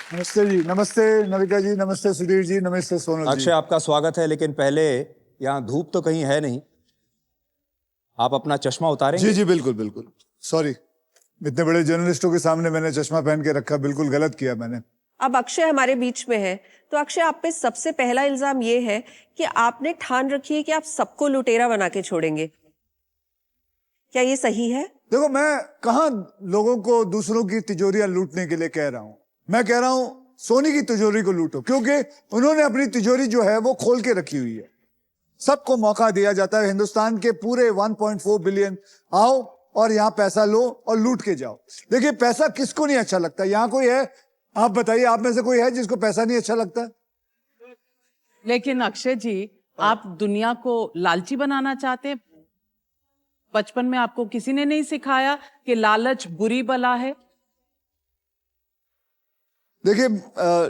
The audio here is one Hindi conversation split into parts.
नमस्ते जी, नमस्ते नविका जी, नमस्ते सुधीर जी, नमस्ते सोनल जी। अक्षय, आपका स्वागत है, लेकिन पहले यहाँ धूप तो कहीं है नहीं, आप अपना चश्मा उतारेंगे? जी जी बिल्कुल बिल्कुल। सॉरी, इतने बड़े जर्नलिस्टों के सामने मैंने चश्मा पहन के रखा, बिल्कुल गलत किया मैंने। अब अक्षय हमारे बीच में है, तो अक्षय आप पे सबसे पहला इल्जाम ये है कि आपने ठान रखी है कि आप सबको लुटेरा बना के छोड़ेंगे। क्या ये सही है? देखो, मैं कहाँ लोगों को दूसरों की तिजोरियां लूटने के लिए कह रहा हूं। मैं कह रहा हूं सोनी की तिजोरी को लूटो, क्योंकि उन्होंने अपनी तिजोरी जो है वो खोल के रखी हुई है। सबको मौका दिया जाता है, हिंदुस्तान के पूरे 1.4 बिलियन आओ और यहाँ पैसा लो और लूट के जाओ। देखिए, पैसा किसको नहीं अच्छा लगता? यहाँ कोई है, आप बताइए, आप में से कोई है जिसको पैसा नहीं अच्छा लगता? लेकिन अक्षय जी, आप दुनिया को लालची बनाना चाहते हैं। बचपन में आपको किसी ने नहीं सिखाया कि लालच बुरी बला है? देखिए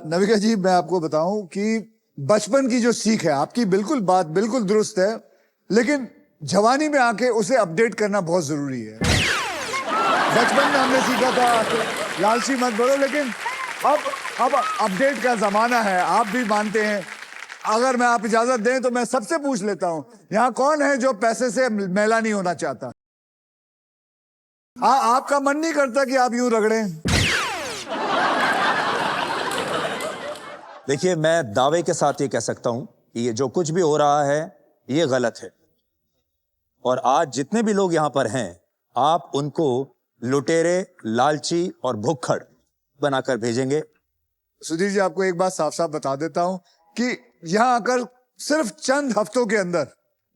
नविका जी, मैं आपको बताऊं कि बचपन की जो सीख है, आपकी बिल्कुल बात बिल्कुल दुरुस्त है, लेकिन जवानी में आके उसे अपडेट करना बहुत जरूरी है। बचपन में हमने सीखा था लालची मत बनो, लेकिन अब अपडेट का जमाना है, आप भी मानते हैं। अगर मैं आप इजाजत दें तो मैं सबसे पूछ लेता हूं, यहां कौन है जो पैसे से मैला नहीं होना चाहता? आपका मन नहीं करता कि आप यूं रगड़ें? देखिए, मैं दावे के साथ ये कह सकता हूं कि ये जो कुछ भी हो रहा है ये गलत है, और आज जितने भी लोग यहां पर हैं, आप उनको लुटेरे, लालची और भुक्खड़ बनाकर भेजेंगे। सुधीर जी, आपको एक बात साफ साफ बता देता हूं कि यहां आकर सिर्फ चंद हफ्तों के अंदर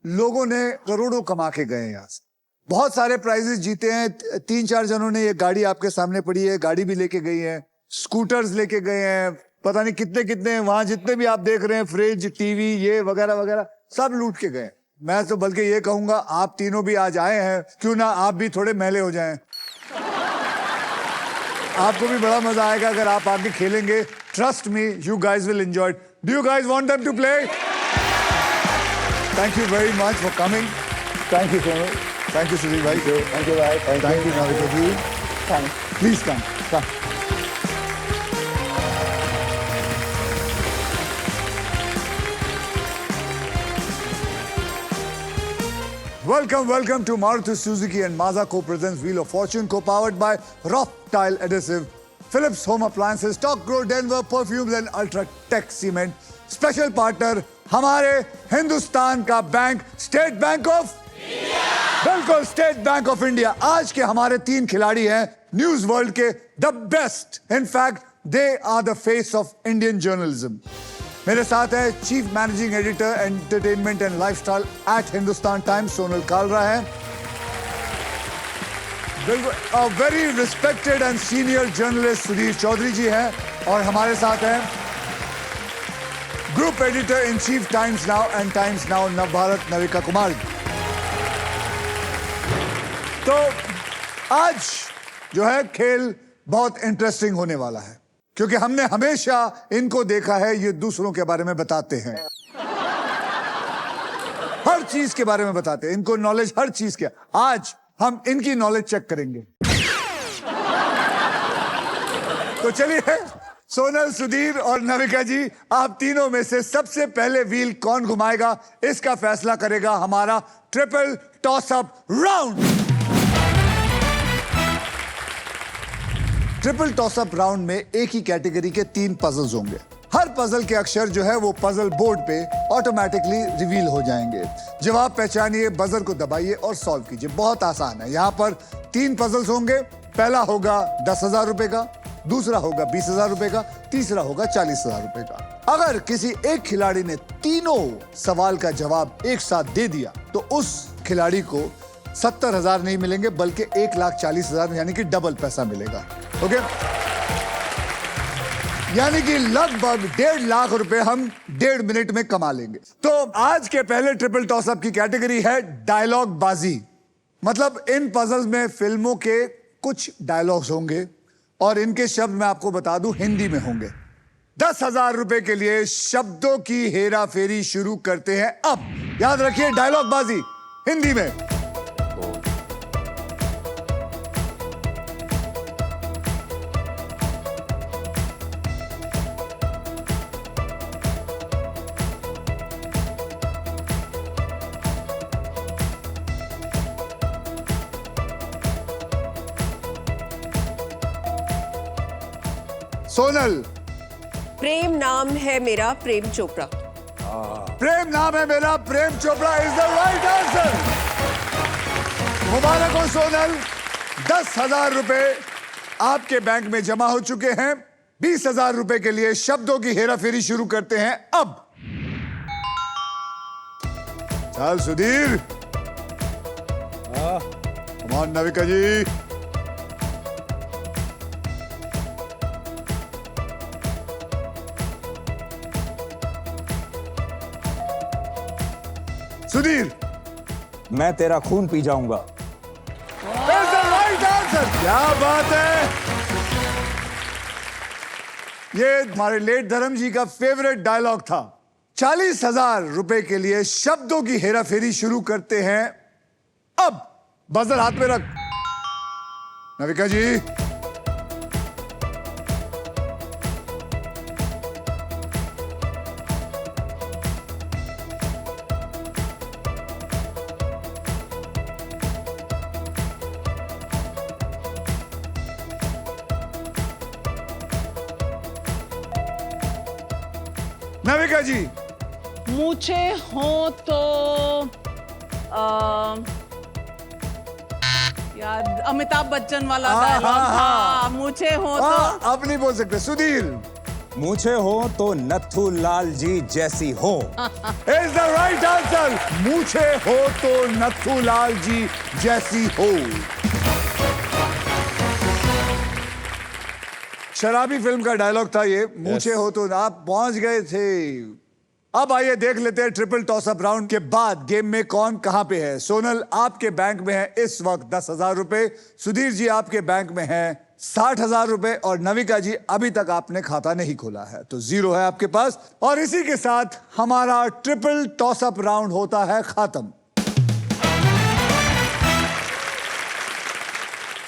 लोगों ने करोड़ों कमा के गए हैं। यहां से बहुत सारे प्राइजेस जीते हैं। 3-4 जनों ने, ये गाड़ी आपके सामने पड़ी है, गाड़ी भी लेके गई है, स्कूटर्स लेके गए हैं, पता नहीं कितने कितने, वहां जितने भी आप देख रहे हैं, फ्रिज, टीवी, ये वगैरह वगैरह सब लूट के गए। मैं तो बल्कि ये कहूंगा, आप तीनों भी आज आए हैं, क्यों ना आप भी थोड़े मैले हो जाएं। आपको भी बड़ा मजा आएगा अगर आप आके खेलेंगे। Trust me, you guys will enjoy it. Do you guys want them to play? Thank you very much for coming. Thank you Sonal, thank you Sudhir भाई, थैंक यू भाई, thank you Navika ji, please come. Welcome to Maruti Suzuki and Mazda co-presents Wheel of Fortune, co-powered by Roth Tile Adhesive, Philips Home Appliances, Stock Grow Denver Perfumes and Ultratech Cement. Special partner हमारे हिंदुस्तान का bank, State Bank of India. बिल्कुल, स्टेट बैंक ऑफ इंडिया। आज के हमारे 3 खिलाड़ी हैं न्यूज वर्ल्ड के the best. In fact they are the face of Indian journalism. मेरे साथ है chief managing editor entertainment and lifestyle at Hindustan Times, Sonal Kalra है। बिल्कुल very respected and senior journalist Sudhir Chaudhary ji हैं, और हमारे साथ हैं group editor in chief Times Now and times now Navbharat, Navika Kumar. तो आज जो है खेल बहुत इंटरेस्टिंग होने वाला है, क्योंकि हमने हमेशा इनको देखा है, ये दूसरों के बारे में बताते हैं, हर चीज के बारे में बताते हैं, इनको नॉलेज हर चीज के। आज हम इनकी नॉलेज चेक करेंगे। तो चलिए, सोनल, सुधीर और नविका जी, आप तीनों में से सबसे पहले व्हील कौन घुमाएगा, इसका फैसला करेगा हमारा triple toss up round. Triple toss up round में एक ही कैटेगरी के 3 पजल्स होंगे। हर पजल के अक्षर जो है वो पजल बोर्ड पे ऑटोमेटिकली रिवील हो जाएंगे। जवाब पहचानिए, बजर को दबाइए और सॉल्व कीजिए। बहुत आसान है। यहाँ पर 3 पजल्स होंगे। पहला होगा 10,000 रुपए का, दूसरा होगा 20,000 रुपए का, तीसरा होगा 40,000 रुपए का। अगर किसी एक खिलाड़ी ने तीनों सवाल का जवाब एक साथ दे दिया तो उस खिलाड़ी को 70,000 नहीं मिलेंगे, बल्कि 1,40,000 यानी कि डबल पैसा मिलेगा। ओके, यानी कि लगभग 1.5 लाख रुपए हम 1.5 मिनट में कमा लेंगे। तो आज के पहले ट्रिपल टॉस अप की कैटेगरी है डायलॉग बाजी। मतलब इन पजल्स में फिल्मों के कुछ डायलॉग्स होंगे और इनके शब्द मैं आपको बता दूं हिंदी में होंगे। 10,000 रुपए के लिए शब्दों की हेरा फेरी शुरू करते हैं अब। याद रखिए, डायलॉग बाजी हिंदी में। सोनल, प्रेम नाम है मेरा प्रेम चोपड़ा। प्रेम नाम है मेरा Prem Chopra is the right answer. मुबारक हो सोनल, 10,000 रुपए आपके बैंक में जमा हो चुके हैं। 20,000 रुपए के लिए शब्दों की हेराफेरी शुरू करते हैं अब। चल सुधीर, कमान नविका जी। सुधीर, मैं तेरा खून पी जाऊंगा। That's the right answer. क्या बात है। ये हमारे लेट धर्म जी का फेवरेट डायलॉग था। 40,000 रुपए के लिए शब्दों की हेराफेरी शुरू करते हैं अब। बजर हाथ में रख नविका जी। नविका जी, मुझे हो तो यार अमिताभ बच्चन वाला डायलॉग था। मुझे हो तो अब नहीं बोल सकते। सुधीर, मुझे हो तो नथु लाल जी जैसी हो। Is the right answer. मुझे हो तो नथु लाल जी जैसी हो। शराबी फिल्म का डायलॉग था ये। मुझे हो तो। आप पहुंच गए थे। अब आइए देख लेते हैं ट्रिपल टॉस अप राउंड के बाद गेम में कौन कहां पे है। सोनल आपके बैंक में है इस वक्त 10,000 रुपए, सुधीर जी आपके बैंक में है 60,000 रुपए और नविका जी अभी तक आपने खाता नहीं खोला है तो 0 है आपके पास। और इसी के साथ हमारा ट्रिपल टॉस अप राउंड होता है खत्म।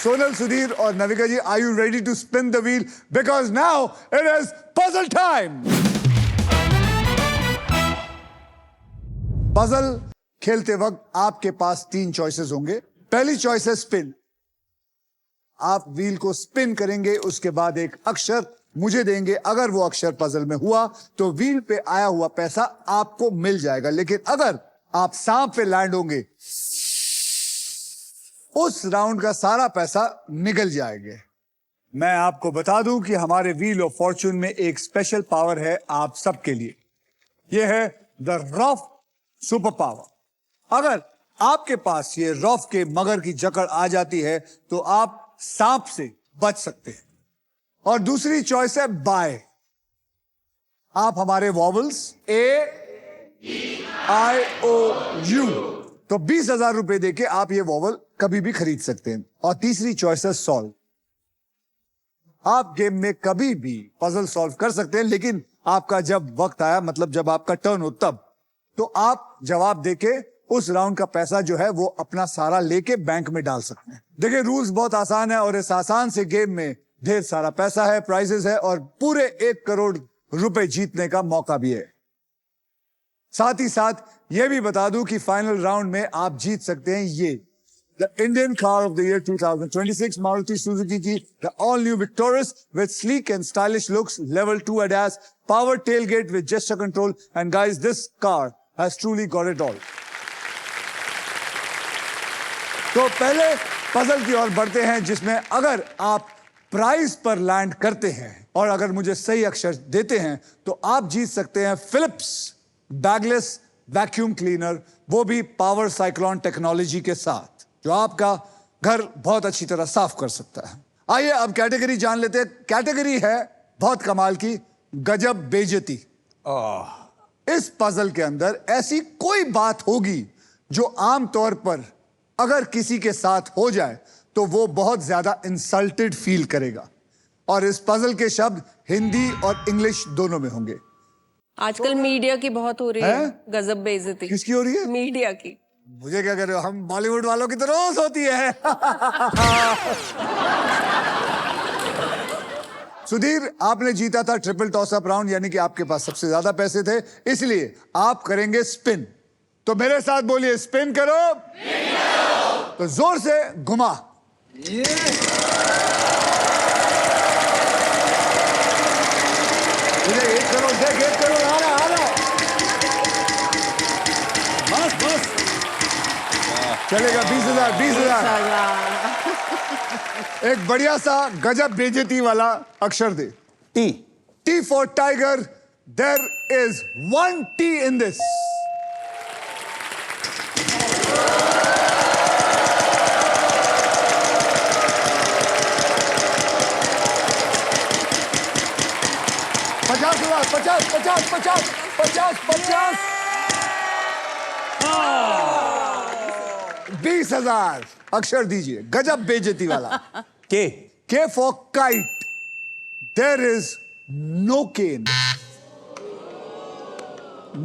Sonal, Sudhir और नविका जी, are you ready to spin the wheel? Because now it is puzzle time. Puzzle खेलते वक्त आपके पास 3 चॉइसेस होंगे। पहली चॉइस है स्पिन। आप व्हील को स्पिन करेंगे, उसके बाद एक अक्षर मुझे देंगे। अगर वो अक्षर पजल में हुआ तो व्हील पे आया हुआ पैसा आपको मिल जाएगा। लेकिन अगर आप सांप पे लैंड होंगे उस राउंड का सारा पैसा निकल जाएगा। मैं आपको बता दूं कि हमारे व्हील ऑफ फॉर्चून में एक स्पेशल पावर है आप सबके लिए। यह है द रॉफ सुपर पावर। अगर आपके पास ये रॉफ के मगर की जकड़ आ जाती है तो आप सांप से बच सकते हैं। और दूसरी चॉइस है बाय। आप हमारे वॉवल्स AIOU तो 20,000 रुपए देके आप ये वॉवल कभी भी खरीद सकते हैं। और तीसरी चॉइस है सॉल्व। आप गेम में कभी भी पजल सॉल्व कर सकते हैं, लेकिन आपका जब वक्त आया, मतलब जब आपका टर्न हो तब, तो आप जवाब देके उस राउंड का पैसा जो है वो अपना सारा लेके बैंक में डाल सकते हैं। देखिए रूल्स बहुत आसान है और इस आसान से गेम में ढेर सारा पैसा है, प्राइजेस है और पूरे 1 करोड़ रुपए जीतने का मौका भी है। साथ ही साथ यह भी बता दूं कि फाइनल राउंड में आप जीत सकते हैं ये the Indian car of the year 2026 Maruti Suzuki की the all new Victoris with sleek and stylish looks, level 2 ADAS, power tailgate with gesture control and guys this car has truly got it all. तो पहले पजल की ओर बढ़ते हैं जिसमें अगर आप प्राइज पर लैंड करते हैं और अगर मुझे सही अक्षर देते हैं तो आप जीत सकते हैं फिलिप्स बैगलेस वैक्यूम क्लीनर, वो भी पावर साइक्लोन टेक्नोलॉजी के साथ, जो आपका घर बहुत अच्छी तरह साफ कर सकता है। आइए अब कैटेगरी जान लेते हैं। कैटेगरी है बहुत कमाल की, गजब बेइज्जती। इस पजल के अंदर ऐसी कोई बात होगी जो आमतौर पर अगर किसी के साथ हो जाए तो वो बहुत ज्यादा इंसल्टेड फील करेगा। और इस पजल के शब्द हिंदी और इंग्लिश दोनों में होंगे। आजकल मीडिया की बहुत हो रही है गजब बेइज्जती। किसकी हो रही है? मीडिया की। मुझे क्या कर रहे हो? हम बॉलीवुड वालों की तो रोज होती है। सुधीर, आपने जीता था ट्रिपल टॉस अप राउंड, यानी कि आपके पास सबसे ज्यादा पैसे थे, इसलिए आप करेंगे स्पिन। तो मेरे साथ बोलिए, स्पिन करो। तो जोर से घुमा। मुझे 1 करोड़ देख, 1 करोड़ आ रहा। बस चलेगा। 20,000। एक बढ़िया सा गजब बेइज्जती वाला अक्षर दे। T. T for tiger. There is 1 T in this. पचास 20,000 अक्षर दीजिए, गजब बेइज्जती वाला। के। K for kite. There is no K in this.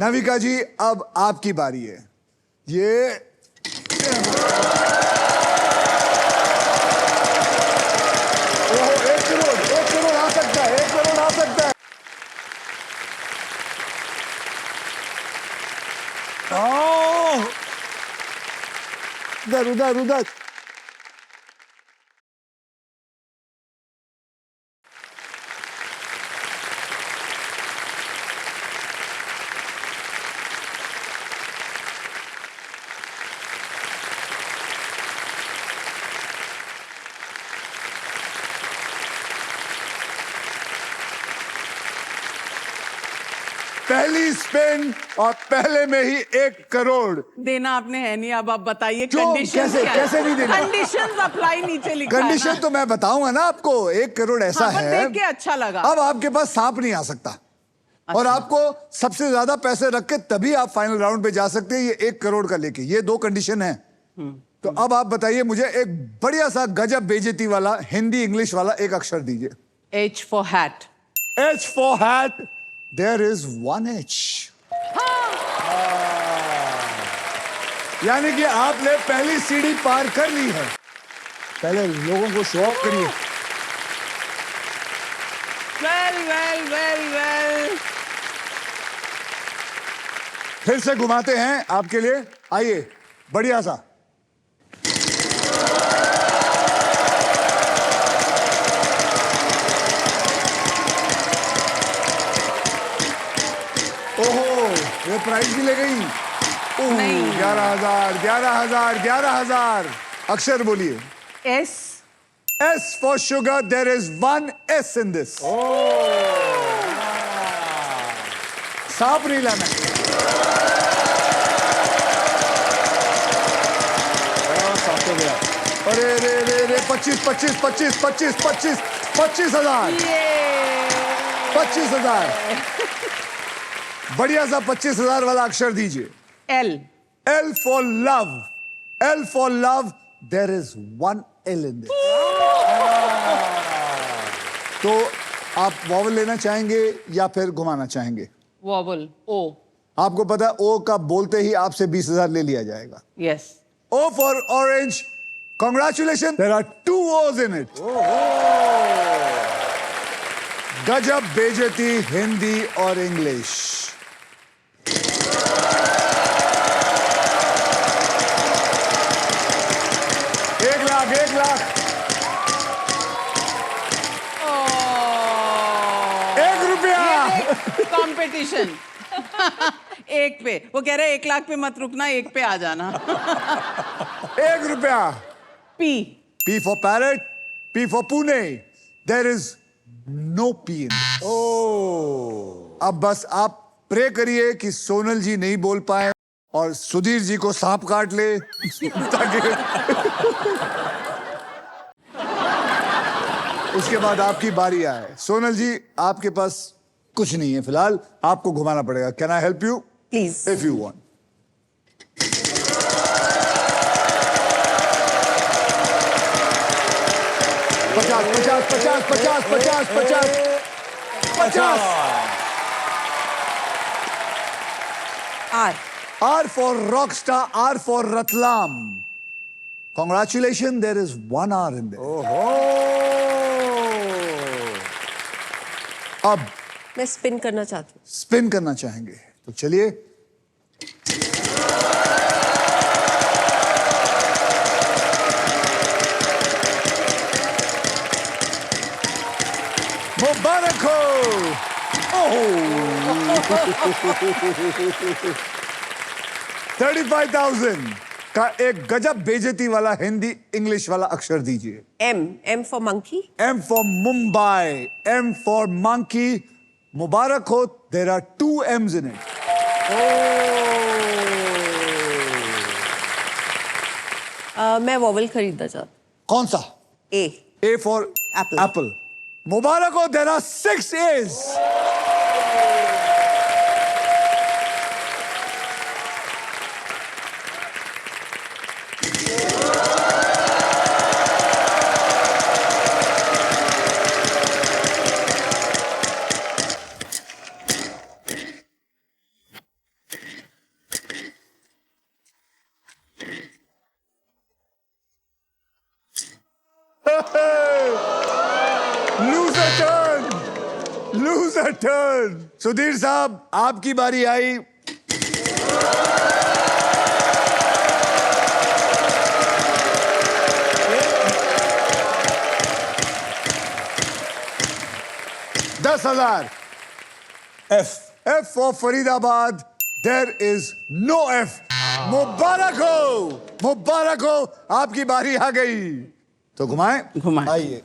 Navika जी, अब आपकी बारी है। ये ओहो, 1 करोड़ आ सकता है, 1 करोड़ आ सकता है। उधर पहली स्पिन और पहले में ही 1 करोड़ देना आपने है नहीं। अब आप बताइए क्यों? कंडीशन कैसे नहीं देना? कंडीशन अप्लाई नीचे लिखा है कंडीशन ना। तो मैं बताऊंगा ना आपको। 1 करोड़ ऐसा हाँ, पर है। देख के अच्छा लगा। अब आपके पास सांप नहीं आ सकता। और आपको सबसे ज्यादा पैसे रख के तभी आप फाइनल राउंड पे जा सकते हैं, ये 1 करोड़ का लेके। ये 2 कंडीशन है। तो अब आप बताइए मुझे एक बढ़िया सा गजब बेइज्जती वाला हिंदी इंग्लिश वाला एक अक्षर दीजिए। H for hat. H for hat. There is 1 H. यानी कि आपने पहली सीढ़ी पार कर ली है। पहले लोगों को शो ऑफ करिए। Well. फिर से घुमाते हैं आपके लिए, आइए। बढ़िया सा ओहो, ये प्राइस भी ले गई। नहीं। 11,000 अक्षर बोलिए। S. S for sugar. There is 1 S in this. सांप नहीं लाना। सांप हो गया। अरे रे 25,000 बढ़िया सा 25,000 वाला अक्षर दीजिए। L. L for love. L for love. There is 1 L in this. तो आप वॉवल लेना चाहेंगे या फिर घुमाना चाहेंगे? Vowel. O. आपको पता है ओ का बोलते ही आपसे 20,000 ले लिया जाएगा। Yes. O for orange. Congratulations. There are 2 O's in it. गजब बेइज्जती हिंदी और इंग्लिश। एक लाख 1 रुपया। कंपटीशन। 1 पे वो कह रहे 1 लाख पे मत रुकना, 1 पे आ जाना। 1 रुपया। P. P for parrot. P for Pune. There is no P in this. अब बस आप प्रे करिए कि सोनल जी नहीं बोल पाए और सुधीर जी को सांप काट ले ताकि उसके बाद आपकी बारी आए। सोनल जी, आपके पास कुछ नहीं है फिलहाल, आपको घुमाना पड़ेगा। Can I help you? Please. If you want. पचास। R. R for rockstar, R for Ratlam. Congratulations, there is 1 R in there. अब मैं स्पिन करना चाहती हूँ। स्पिन करना चाहेंगे तो चलिए। मुबारक हो। $35,000 का एक गजब बेइज्जती वाला हिंदी इंग्लिश वाला अक्षर दीजिए। M for monkey. M for Mumbai, M for monkey. मुबारक हो, there are 2 M's in it. मैं वॉवल खरीदना चाहता कौन सा? A. A for Apple. Apple. मुबारक हो, there are 6 A's. Lose a turn. Lose a turn. Sudhir साहब, आपकी बारी आई। $10,000. F for Faridabad. There is no F. मुबारक हो, आपकी बारी आ गई। तो घुमाएं? घुमाएं। आइए।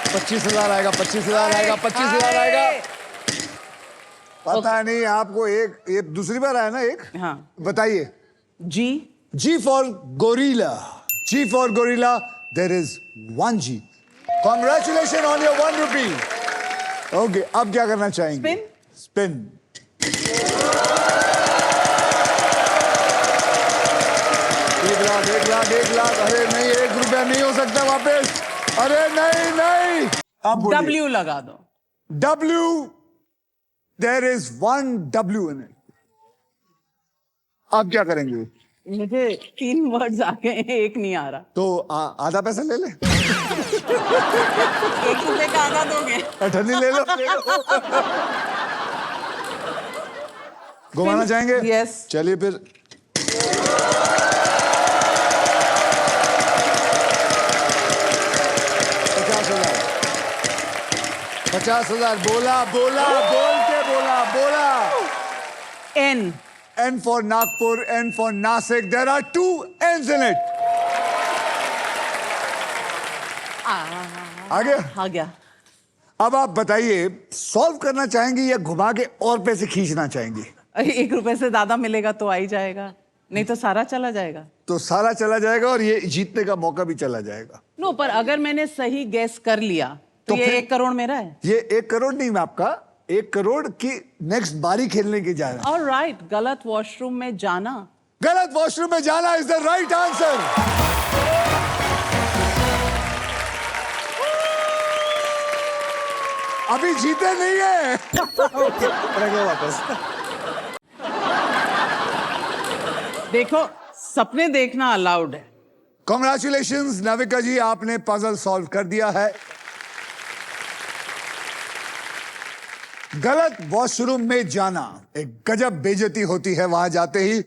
$25,000 आएगा, 25,000 आएगा, 25,000 आएगा। पता नहीं आपको एक दूसरी बार आया ना एक? हाँ। बताइए। G for gorilla. G for gorilla. There is 1 G. Congratulations on your 1 rupee. Okay, अब क्या करना चाहेंगे? Spin. एक लाख। अरे नहीं, ₹1 नहीं हो सकता वापस। अरे नहीं। अब बोलिए। W लगा दो। W. There is 1 W in it. अब क्या करेंगे? मुझे 3 वर्ड्स आ गए हैं, एक नहीं आ रहा। तो आधा पैसा ले ले। ₹1 का आधा दोगे? अठन्नी ले लो। घुमाना चाहेंगे? Yes. चलिए फिर। $50,000 बोल के बोला। N for Nagpur, N for Nasik. There are 2 N's in it. आ गया? अब आप बताइए, सॉल्व करना चाहेंगे या घुमा के और पैसे खींचना चाहेंगे? ₹1 से ज्यादा मिलेगा तो आ ही जाएगा, नहीं तो सारा चला जाएगा। तो सारा चला जाएगा और ये जीतने का मौका भी चला जाएगा। नो, पर अगर मैंने सही गैस कर लिया तो ये 1 करोड़ मेरा है। ये 1 करोड़ नहीं आपका, 1 करोड़ की नेक्स्ट बारी खेलने की जा रहा है। ऑलराइट, गलत वॉशरूम में जाना इज द राइट आंसर। अभी जीते नहीं है। रखो वापस। देखो, सपने देखना अलाउड है। कॉन्ग्रेचुलेशंस नाविका जी, आपने पजल सॉल्व कर दिया है। गलत वॉशरूम में जाना एक गजब बेइज्जती होती है वहां जाते ही,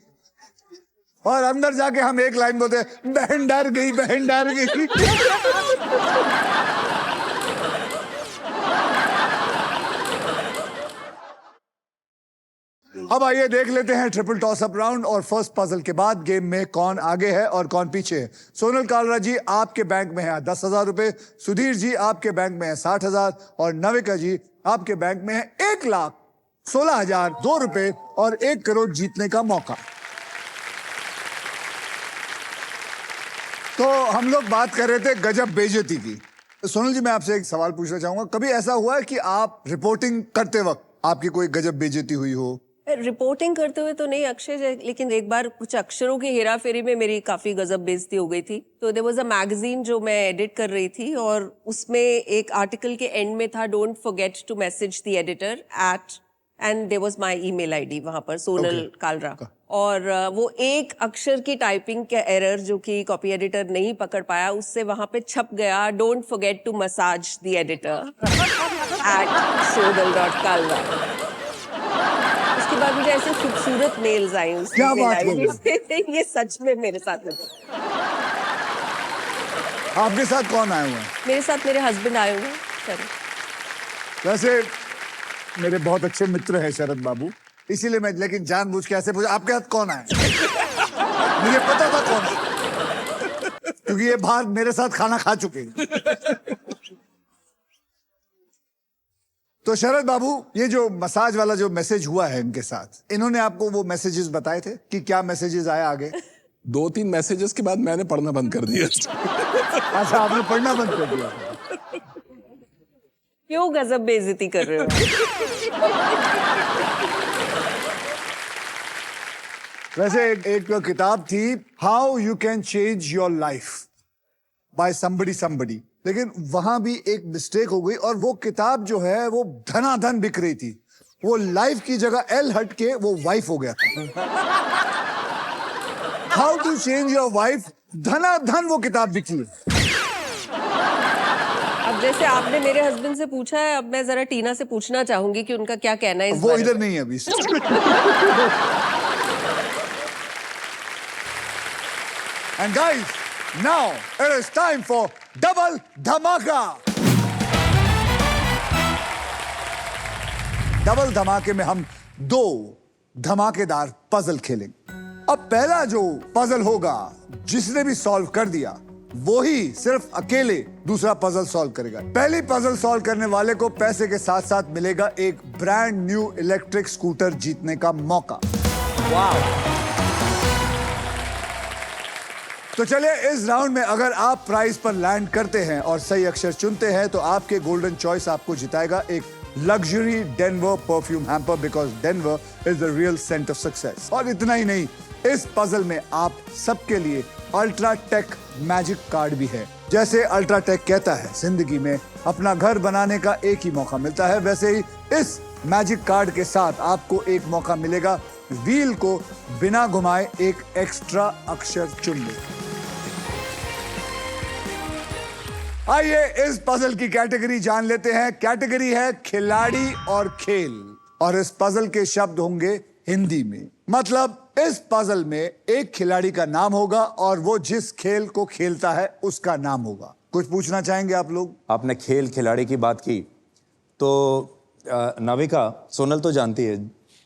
और अंदर जाके हम एक लाइन बोलते हैं, बहन डर गई। अब आइए देख लेते हैं ट्रिपल टॉस अप राउंड और फर्स्ट पजल के बाद गेम में कौन आगे है और कौन पीछे है। सोनल कालरा जी, आपके बैंक में है 10,000 रुपए, सुधीर जी आपके बैंक में है 60,000 और नविका जी आपके बैंक में है 1,16,002 रुपए और 1 करोड़ जीतने का मौका। तो हम लोग बात कर रहे थे गजब बेइज्जती की। सोनल जी, मैं आपसे एक सवाल पूछना चाहूंगा, कभी ऐसा हुआ है कि आप रिपोर्टिंग करते वक्त आपकी कोई गजब बेइज्जती हुई हो? रिपोर्टिंग करते हुए तो नहीं अक्षय, लेकिन एक बार कुछ अक्षरों की हेरा फेरी में मेरी काफी गजब बेइज्जती हो गई थी। तो देयर वाज अ मैगजीन जो मैं एडिट कर रही थी और उसमें एक आर्टिकल के एंड में था, don't forget to message the editor at, and there was my email ID वहां पर, सोनल कालरा। और वो एक अक्षर की टाइपिंग का एरर जो कि कॉपी एडिटर नहीं पकड़ पाया, उससे वहां पे छप गया, don't forget to massage the editor at sonal.kalra। उसके बाद मुझे ऐसे खूबसूरत मेल्स आई क्या बात कर रही हैं? ये सच में मेरे साथ हुआ। आपके साथ कौन आए हुए हैं? मेरे साथ मेरे हस्बैंड आए हुए हैं सर। वैसे मेरे बहुत अच्छे मित्र हैं शरद बाबू, इसीलिए मैं लेकिन जानबूझ के ऐसे पूछा आपके साथ कौन आए? मुझे पता था कौन है, क्योंकि ये बाहर मेरे साथ खाना खा चुके हैं। तो शरद बाबू, ये जो मसाज वाला जो मैसेज हुआ है इनके साथ, इन्होंने आपको वो मैसेजेस बताए थे कि क्या मैसेजेस आया आगे? 2-3 मैसेजेस के बाद मैंने पढ़ना बंद कर दिया। अच्छा, आपने पढ़ना बंद कर दिया? क्यों गजब बेइज्जती कर रहे हो? वैसे एक किताब थी, how you can change your life by somebody, लेकिन वहां भी एक मिस्टेक हो गई और वो किताब जो है वो धनाधन बिक रही थी। वो लाइफ की जगह एल हट के वो वाइफ हो गया था। How to change your wife, धनाधन वो किताब बिकी है। अब जैसे आपने मेरे हस्बैंड से पूछा है, अब मैं जरा टीना से पूछना चाहूंगी कि उनका क्या कहना है इस वो बारे इधर में। नहीं है अभी। And guys, now it is time for Double Dhamaka. Double धमाके में हम 2 धमाकेदार पजल खेलेंगे। अब पहला जो पजल होगा, जिसने भी सॉल्व कर दिया वो ही सिर्फ अकेले दूसरा पजल सॉल्व करेगा। पहली पजल सॉल्व करने वाले को पैसे के साथ साथ मिलेगा एक ब्रांड न्यू इलेक्ट्रिक स्कूटर जीतने का मौका। तो चलिए, इस राउंड में अगर आप प्राइज पर लैंड करते हैं और सही अक्षर चुनते हैं तो आपके गोल्डन चॉइस आपको जिताएगा एक luxury Denver perfume hamper, because Denver is the real scent of success. और इतना ही नहीं, इस पजल में आप सबके लिए अल्ट्राटेक मैजिक कार्ड भी है। जैसे अल्ट्राटेक कहता है जिंदगी में अपना घर बनाने का एक ही मौका मिलता है, वैसे ही इस मैजिक कार्ड के साथ आपको एक मौका मिलेगा व्हील को बिना घुमाए एक एक्स्ट्रा अक्षर चुनने। आइए इस पजल की कैटेगरी जान लेते हैं। कैटेगरी है खिलाड़ी और खेल, और इस पजल के शब्द होंगे हिंदी में। मतलब इस पजल में एक खिलाड़ी का नाम होगा और वो जिस खेल को खेलता है उसका नाम होगा। कुछ पूछना चाहेंगे आप लोग? आपने खेल खिलाड़ी की बात की तो नाविका सोनल तो जानती है,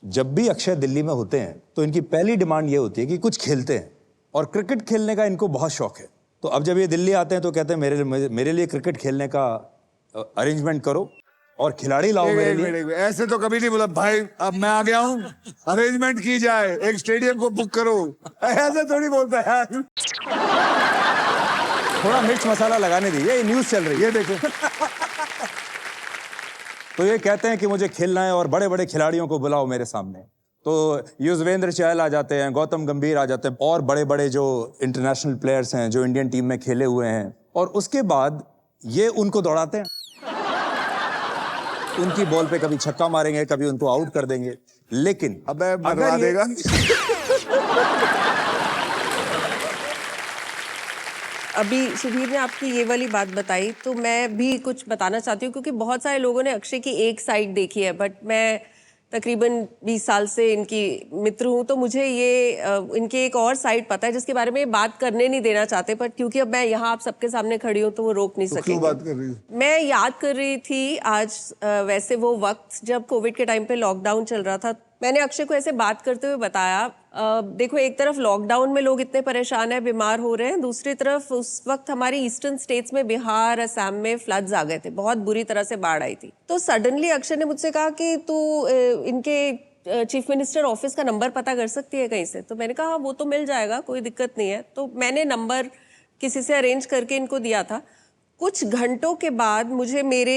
जब भी अक्षय दिल्ली में होते हैं तो इनकी पहली डिमांड ये होती है कि कुछ खेलते हैं, और क्रिकेट खेलने का इनको बहुत शौक है। तो अब जब ये दिल्ली आते हैं तो कहते हैं मेरे लिए क्रिकेट खेलने का अरेंजमेंट करो और खिलाड़ी लाओ मेरे लिए। एक, ऐसे तो कभी नहीं बोला भाई, अब मैं आ गया हूँ, अरेंजमेंट की जाए, एक स्टेडियम को बुक करो, ऐसे थोड़ी बोलता है यार। थोड़ा मिर्च मसाला लगाने दीजिए, ये न्यूज चल रही है। ये देखो। तो ये कहते हैं कि मुझे खेलना है और बड़े बड़े खिलाड़ियों को बुलाओ मेरे सामने। तो युजवेंद्र चहल आ जाते हैं, गौतम गंभीर आ जाते हैं, और बड़े बड़े जो इंटरनेशनल प्लेयर्स हैं जो इंडियन टीम में खेले हुए हैं, और उसके बाद ये उनको दौड़ाते हैं। उनकी बॉल पे कभी छक्का मारेंगे, कभी उनको आउट कर देंगे। लेकिन अबे मरवा देगा। अभी सुधीर ने आपकी ये वाली बात बताई तो मैं भी कुछ बताना चाहती हूँ, क्योंकि बहुत सारे लोगों ने अक्षय की एक साइड देखी है, बट मैं तकरीबन 20 साल से इनकी मित्र हूँ, तो मुझे ये इनके एक और साइड पता है जिसके बारे में बात करने नहीं देना चाहते, पर क्योंकि अब मैं यहाँ आप सबके सामने खड़ी हूँ तो वो रोक नहीं तो सकेंगे। क्यों बात कर रही हूँ? मैं याद कर रही थी आज वैसे वो वक्त जब कोविड के टाइम पे लॉकडाउन चल रहा था, मैंने अक्षय को ऐसे बात करते हुए बताया, देखो एक तरफ लॉकडाउन में लोग इतने परेशान हैं, बीमार हो रहे हैं, दूसरी तरफ उस वक्त हमारी ईस्टर्न स्टेट्स में बिहार, असम में फ्लड्स आ गए थे, बहुत बुरी तरह से बाढ़ आई थी। तो सडनली अक्षय ने मुझसे कहा कि तू इनके चीफ मिनिस्टर ऑफिस का नंबर पता कर सकती है कहीं से। तो मैंने कहा वो तो मिल जाएगा, कोई दिक्कत नहीं है। तो मैंने नंबर किसी से अरेंज करके इनको दिया था। कुछ घंटों के बाद मुझे मेरे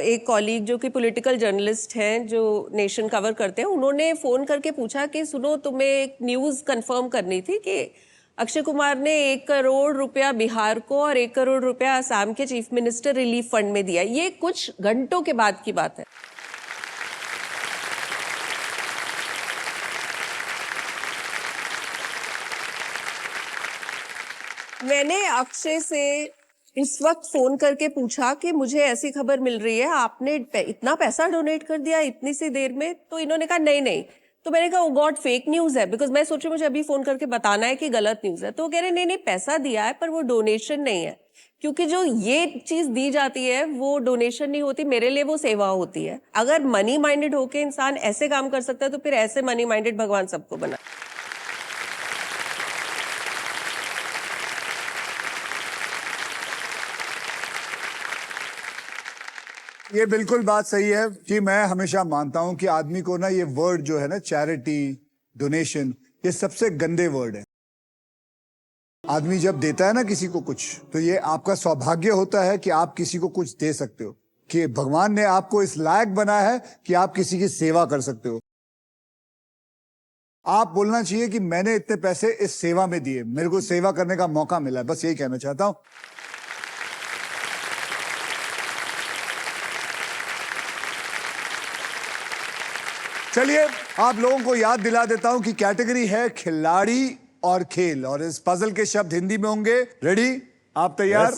एक कॉलीग जो कि पॉलिटिकल जर्नलिस्ट हैं, जो नेशन कवर करते हैं, उन्होंने फ़ोन करके पूछा कि सुनो, तुम्हें एक न्यूज़ कंफर्म करनी थी कि अक्षय कुमार ने 1 करोड़ रुपया बिहार को और 1 करोड़ रुपया असम के चीफ मिनिस्टर रिलीफ फंड में दिया। ये कुछ घंटों के बाद की बात है। मैंने अक्षय से इस वक्त फोन करके पूछा कि मुझे ऐसी खबर मिल रही है, आपने इतना पैसा डोनेट कर दिया इतनी सी देर में। तो इन्होंने कहा नहीं। तो मैंने कहा ओ गॉड, फेक न्यूज है, बिकॉज मैं सोच रही मुझे अभी फोन करके बताना है कि गलत न्यूज है। तो वो कह रहे नहीं पैसा दिया है पर वो डोनेशन नहीं है। क्योंकि जो ये चीज दी जाती है वो डोनेशन नहीं होती, मेरे लिए वो सेवा होती है। अगर मनी माइंडेड होके इंसान ऐसे काम कर सकता है तो फिर ऐसे मनी माइंडेड भगवान सबको बना। ये बिल्कुल बात सही है कि मैं हमेशा मानता हूं कि आदमी को ना ये वर्ड जो है ना चैरिटी, डोनेशन, ये सबसे गंदे वर्ड है। आदमी जब देता है ना किसी को कुछ, तो ये आपका सौभाग्य होता है कि आप किसी को कुछ दे सकते हो, कि भगवान ने आपको इस लायक बनाया है कि आप किसी की सेवा कर सकते हो। आप बोलना चाहिए कि मैंने इतने पैसे इस सेवा में दिए, मेरे को सेवा करने का मौका मिला है, बस यही कहना चाहता हूं। चलिए आप लोगों को याद दिला देता हूं कि कैटेगरी है खिलाड़ी और खेल, और इस पजल के शब्द हिंदी में होंगे। रेडी? आप तैयार?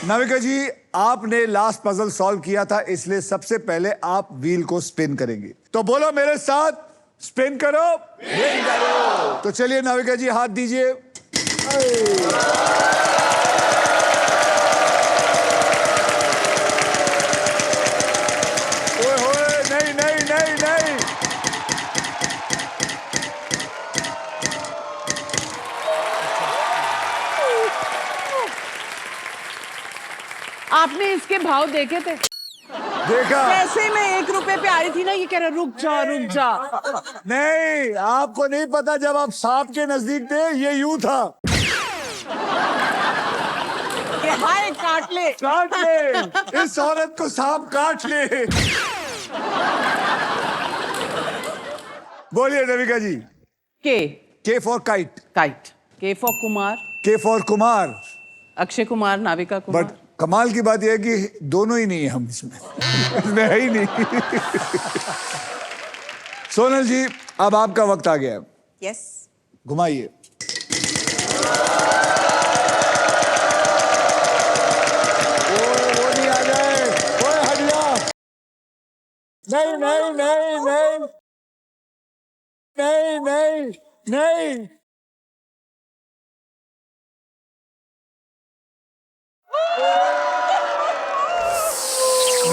नाविका जी, आपने लास्ट पजल सॉल्व किया था, इसलिए सबसे पहले आप व्हील को स्पिन करेंगे। तो बोलो मेरे साथ, स्पिन करो। तो चलिए नाविका जी, हाथ दीजिए। ओए होए, नहीं नहीं नहीं नहीं, आपने इसके भाव देखे थे? देखा? वैसे मैं 1 रुपए पे आई थी ना, ये कह रहा रुक जा रुक जा। नहीं, आपको नहीं पता, जब आप सांप के नजदीक थे ये यूं था। ये हाय काट ले। काट ले, इस औरत को सांप काट ले। बोलिए नविका जी। के फॉर काइट। काइट, के फॉर कुमार, के फॉर कुमार, अक्षय कुमार, नाविका कुमार। बट कमाल की बात यह है कि दोनों ही नहीं है हम इसमें। इसमें है ही नहीं। सोनल जी, अब आपका वक्त आ गया है। यस। घुमाइए। वो नहीं आ जाए, ओए हट जा। नहीं नहीं नहीं नहीं नहीं नहीं नहीं,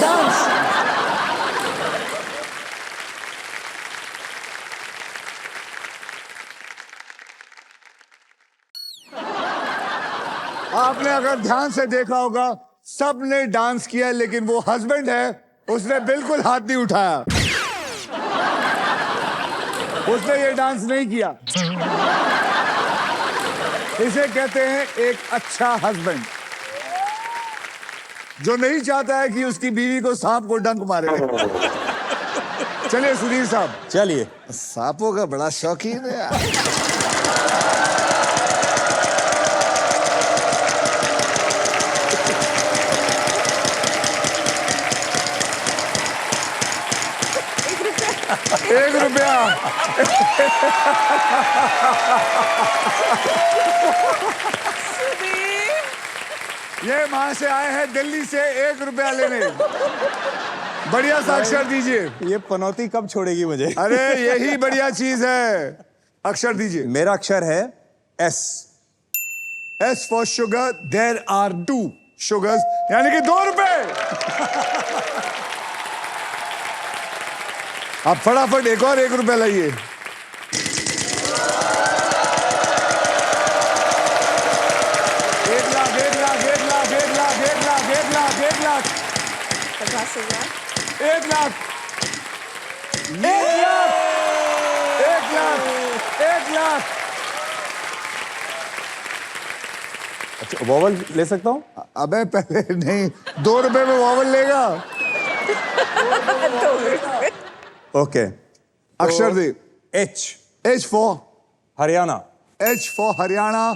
डांस। आपने अगर ध्यान से देखा होगा, सबने डांस किया, लेकिन वो हस्बैंड है, उसने बिल्कुल हाथ नहीं उठाया। उसने ये डांस नहीं किया। इसे कहते हैं एक अच्छा हस्बैंड, जो नहीं चाहता है कि उसकी बीवी को सांप को डंक मारे। चलिए सुधीर साहब। चलिए। सांपों का बड़ा शौकीन है यार। ₹1। ये वहां से आए हैं दिल्ली से ₹1 लेने। बढ़िया सा अक्षर दीजिए। ये पनौती कब छोड़ेगी मुझे? अरे यही बढ़िया चीज है। अक्षर दीजिए। मेरा अक्षर है S. S for sugar. There are 2 sugars, यानी कि ₹2। आप फटाफट एक और ₹1 लाइए। लाख, 50,000, 1 लाख, 1 लाख। अच्छा, वॉवल ले सकता हूँ? अबे पहले नहीं, ₹2 में वॉवल लेगा। ओके। अक्षर दे। H. H for Haryana. H for Haryana.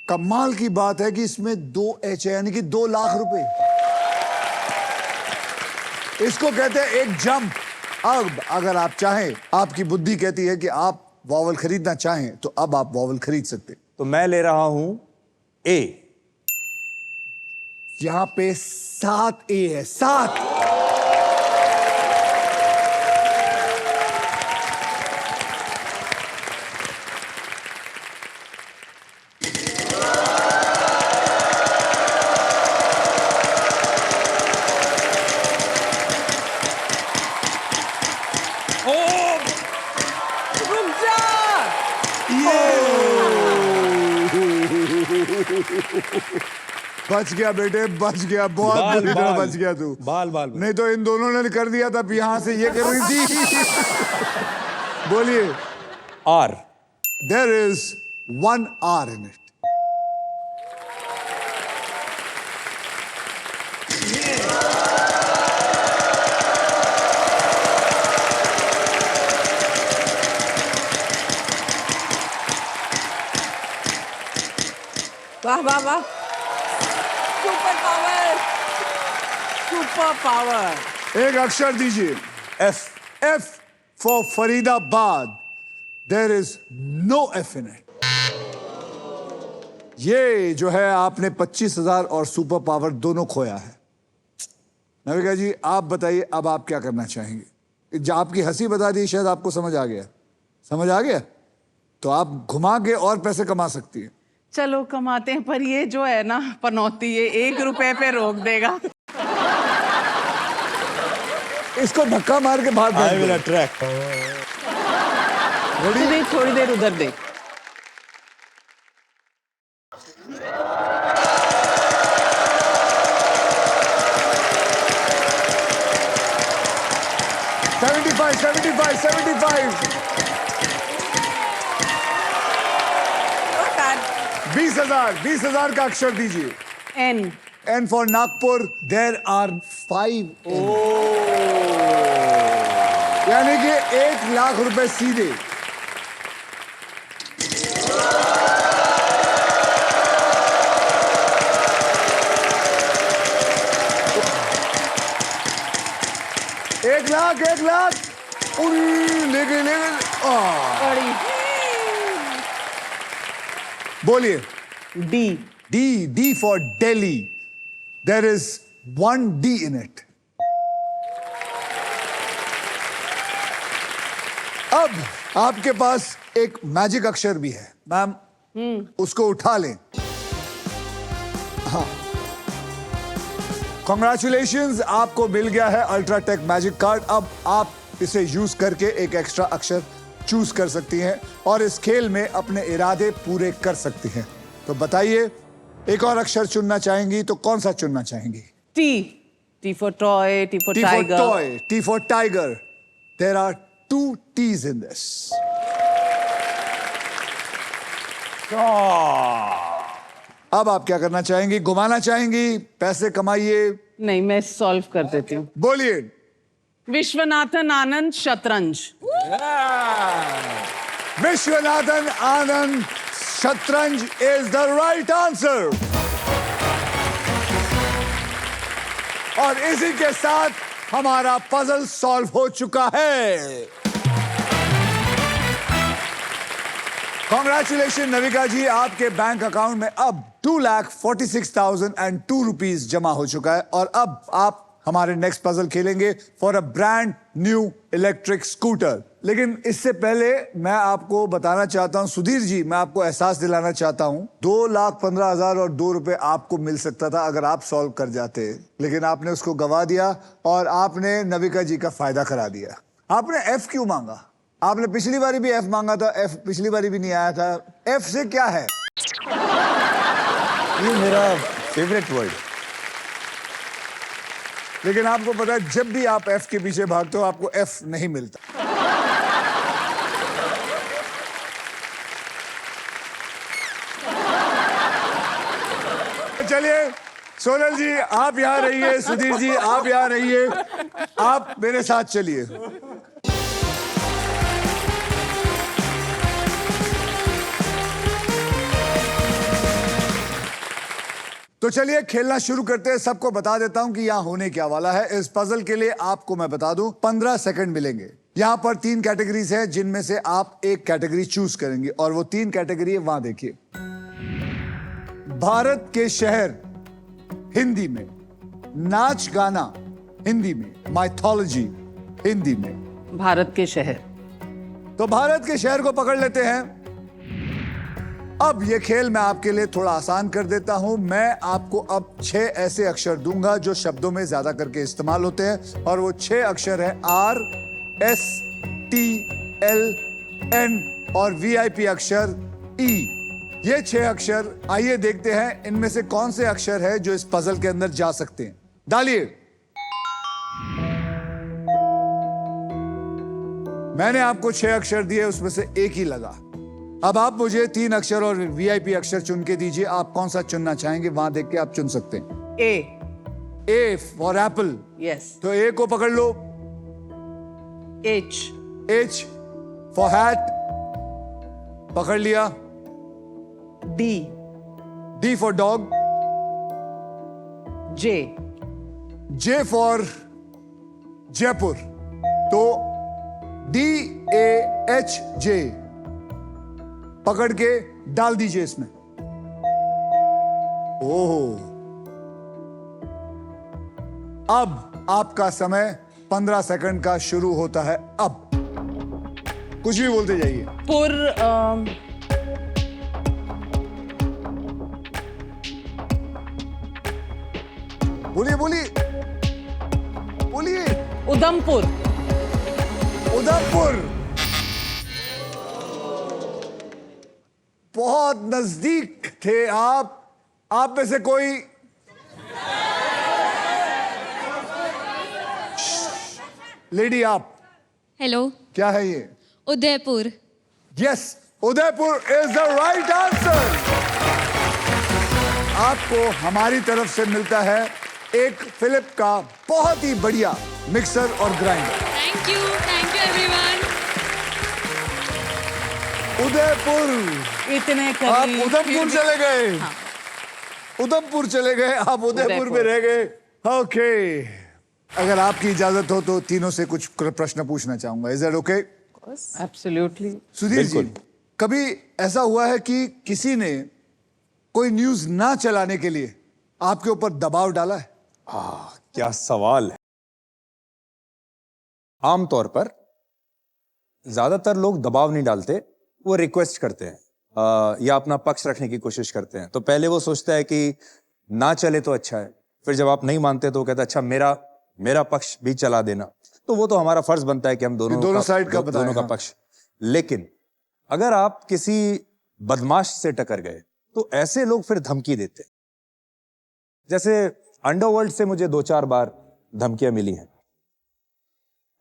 कमाल की बात है कि इसमें 2 H है, यानी कि ₹2 लाख। इसको कहते हैं एक जंप। अब अगर आप चाहें, आपकी बुद्धि कहती है कि आप वॉवल खरीदना चाहें, तो अब आप वॉवल खरीद सकते। तो मैं ले रहा हूं ए। यहां पे 7 A है, 7। बच गया बेटे, बच गया, बहुत बाल, बुरी तरह बाल। बच गया तू। बाल बाल नहीं तो इन दोनों ने कर दिया था, यहां से ये कर रही थी। बोलिए। Are. There is one R in it. वाह वाह वाह, सुपर पावर। Super power. एक अक्षर दीजिए। F. F for Faridabad. There is no F in it. ये जो है आपने 25,000 और सुपर पावर दोनों खोया है। नविका जी आप बताइए अब आप क्या करना चाहेंगे? जो आपकी हंसी बता दी, शायद आपको समझ आ गया। समझ आ गया तो आप घुमा के और पैसे कमा सकती हैं। चलो कमाते हैं, पर ये जो है ना पनौती, ये 1 रुपए पे रोक देगा। इसको धक्का मार के बाहर आई फेंक विल दो। अट्रैक्ट। थोड़ी देर उधर देख। $75, $75, $75. Not bad. 20,000 का अक्षर दीजिए। N. And for Nagpur, there are 5. यानी कि 1 लाख रुपए सीधे। एक लाख ले गए। बोलिए। D. D for Delhi. There is 1 D in it. अब आपके पास एक मैजिक अक्षर भी है मैम, उसको उठा लें। हाँ, कॉन्ग्रेचुलेशंस, आपको मिल गया है अल्ट्राटेक मैजिक कार्ड। अब आप इसे यूज करके एक एक्स्ट्रा अक्षर चूज कर सकती हैं और इस खेल में अपने इरादे पूरे कर सकती हैं। तो बताइए, एक और अक्षर चुनना चाहेंगी तो कौन सा चुनना चाहेंगी? T. T for toy, T for T for tiger. toy, T for tiger. There are 2 T's in this. अब आप क्या करना चाहेंगी? घुमाना चाहेंगी? पैसे कमाइए। नहीं, मैं सॉल्व कर देती हूँ। बोलिए। विश्वनाथन आनंद शतरंज। विश्वनाथन आनंद शतरंज इज द राइट आंसर। और इसी के साथ हमारा पजल सॉल्व हो चुका है। कॉन्ग्रेचुलेशन नविका जी, आपके बैंक अकाउंट में अब 2,46,002 रुपीज जमा हो चुका है और अब आप हमारे नेक्स्ट पजल खेलेंगे for a brand new electric scooter. लेकिन इससे पहले मैं आपको बताना चाहता हूं, सुधीर जी, मैं आपको एहसास दिलाना चाहता हूं, 2,15,000 और 2 रुपए आपको मिल सकता था अगर आप सॉल्व कर जाते, लेकिन आपने उसको गवा दिया और आपने नविका जी का फायदा करा दिया। आपने एफ क्यों मांगा? आपने पिछली बारी भी एफ मांगा था, एफ पिछली बारी भी नहीं आया था। एफ से क्या है? ये मेरा फेवरेट वर्ड। लेकिन आपको पता है, जब भी आप एफ के पीछे भागते हो आपको एफ नहीं मिलता। चलिए सोनल जी आप यहां रहिए, सुधीर जी आप यहां रहिए, आप मेरे साथ चलिए। तो चलिए खेलना शुरू करते हैं। सबको बता देता हूं कि यहां होने क्या वाला है। इस पजल के लिए आपको मैं बता दूं 15 सेकंड मिलेंगे। यहां पर 3 कैटेगरीज हैं जिनमें से आप एक कैटेगरी चूज करेंगे और वो 3 कैटेगरी है, वहां देखिए। भारत के शहर हिंदी में, नाच गाना हिंदी में, माइथोलॉजी हिंदी में। भारत के शहर। तो भारत के शहर को पकड़ लेते हैं। अब ये खेल मैं आपके लिए थोड़ा आसान कर देता हूं। मैं आपको अब 6 ऐसे अक्षर दूंगा जो शब्दों में ज्यादा करके इस्तेमाल होते हैं और वो 6 अक्षर हैं R, S, T, L, N और VIP अक्षर E। ये 6 अक्षर, आइए देखते हैं इनमें से कौन से अक्षर है जो इस पजल के अंदर जा सकते हैं। डालिए। मैंने आपको 6 अक्षर दिए, उसमें से एक ही लगा। अब आप मुझे 3 अक्षर और VIP अक्षर चुन के दीजिए। आप कौन सा चुनना चाहेंगे वहां देख के आप चुन सकते हैं। A, A for Apple. yes. तो A को पकड़ लो। H, H फॉर हैट, पकड़ लिया। D, D for dog. J, J for Jaipur. तो DAHJ पकड़ के डाल दीजिए इसमें। ओह, अब आपका समय 15 सेकंड का शुरू होता है। अब कुछ भी बोलते जाइए। पुर, बोलिए बोलिए बोलिए। उधमपुर, उदयपुर। बहुत नजदीक थे आप में से कोई लेडी, आप हेलो, क्या है ये? Udaipur. Yes, Udaipur is the right answer. आपको हमारी तरफ से मिलता है एक फिलिप का बहुत ही बढ़िया मिक्सर और grinder. Thank you everyone. Udaipur, इतने आप करीब। उधमपुर चले गए। उधमपुर चले गए, आप उदयपुर में रह गए। ओके, अगर आपकी इजाजत हो तो तीनों से कुछ प्रश्न पूछना चाहूंगा। Is that okay? Absolutely. Sudhir ji, कभी ऐसा हुआ है कि किसी ने कोई न्यूज ना चलाने के लिए आपके ऊपर दबाव डाला है? क्या सवाल है। आमतौर पर ज्यादातर लोग दबाव नहीं डालते, वो रिक्वेस्ट करते हैं या अपना पक्ष रखने की कोशिश करते हैं। तो पहले वो सोचता है कि ना चले तो अच्छा है, फिर जब आप नहीं मानते तो वो कहता है अच्छा मेरा पक्ष भी चला देना। तो वो तो हमारा फर्ज बनता है कि हम दोनों साइड का बताएं, दोनों का हाँ। पक्ष। लेकिन अगर आप किसी बदमाश से टकर गए तो ऐसे लोग फिर धमकी देते हैं। जैसे अंडरवर्ल्ड से मुझे 2-4 बार धमकियां मिली हैं।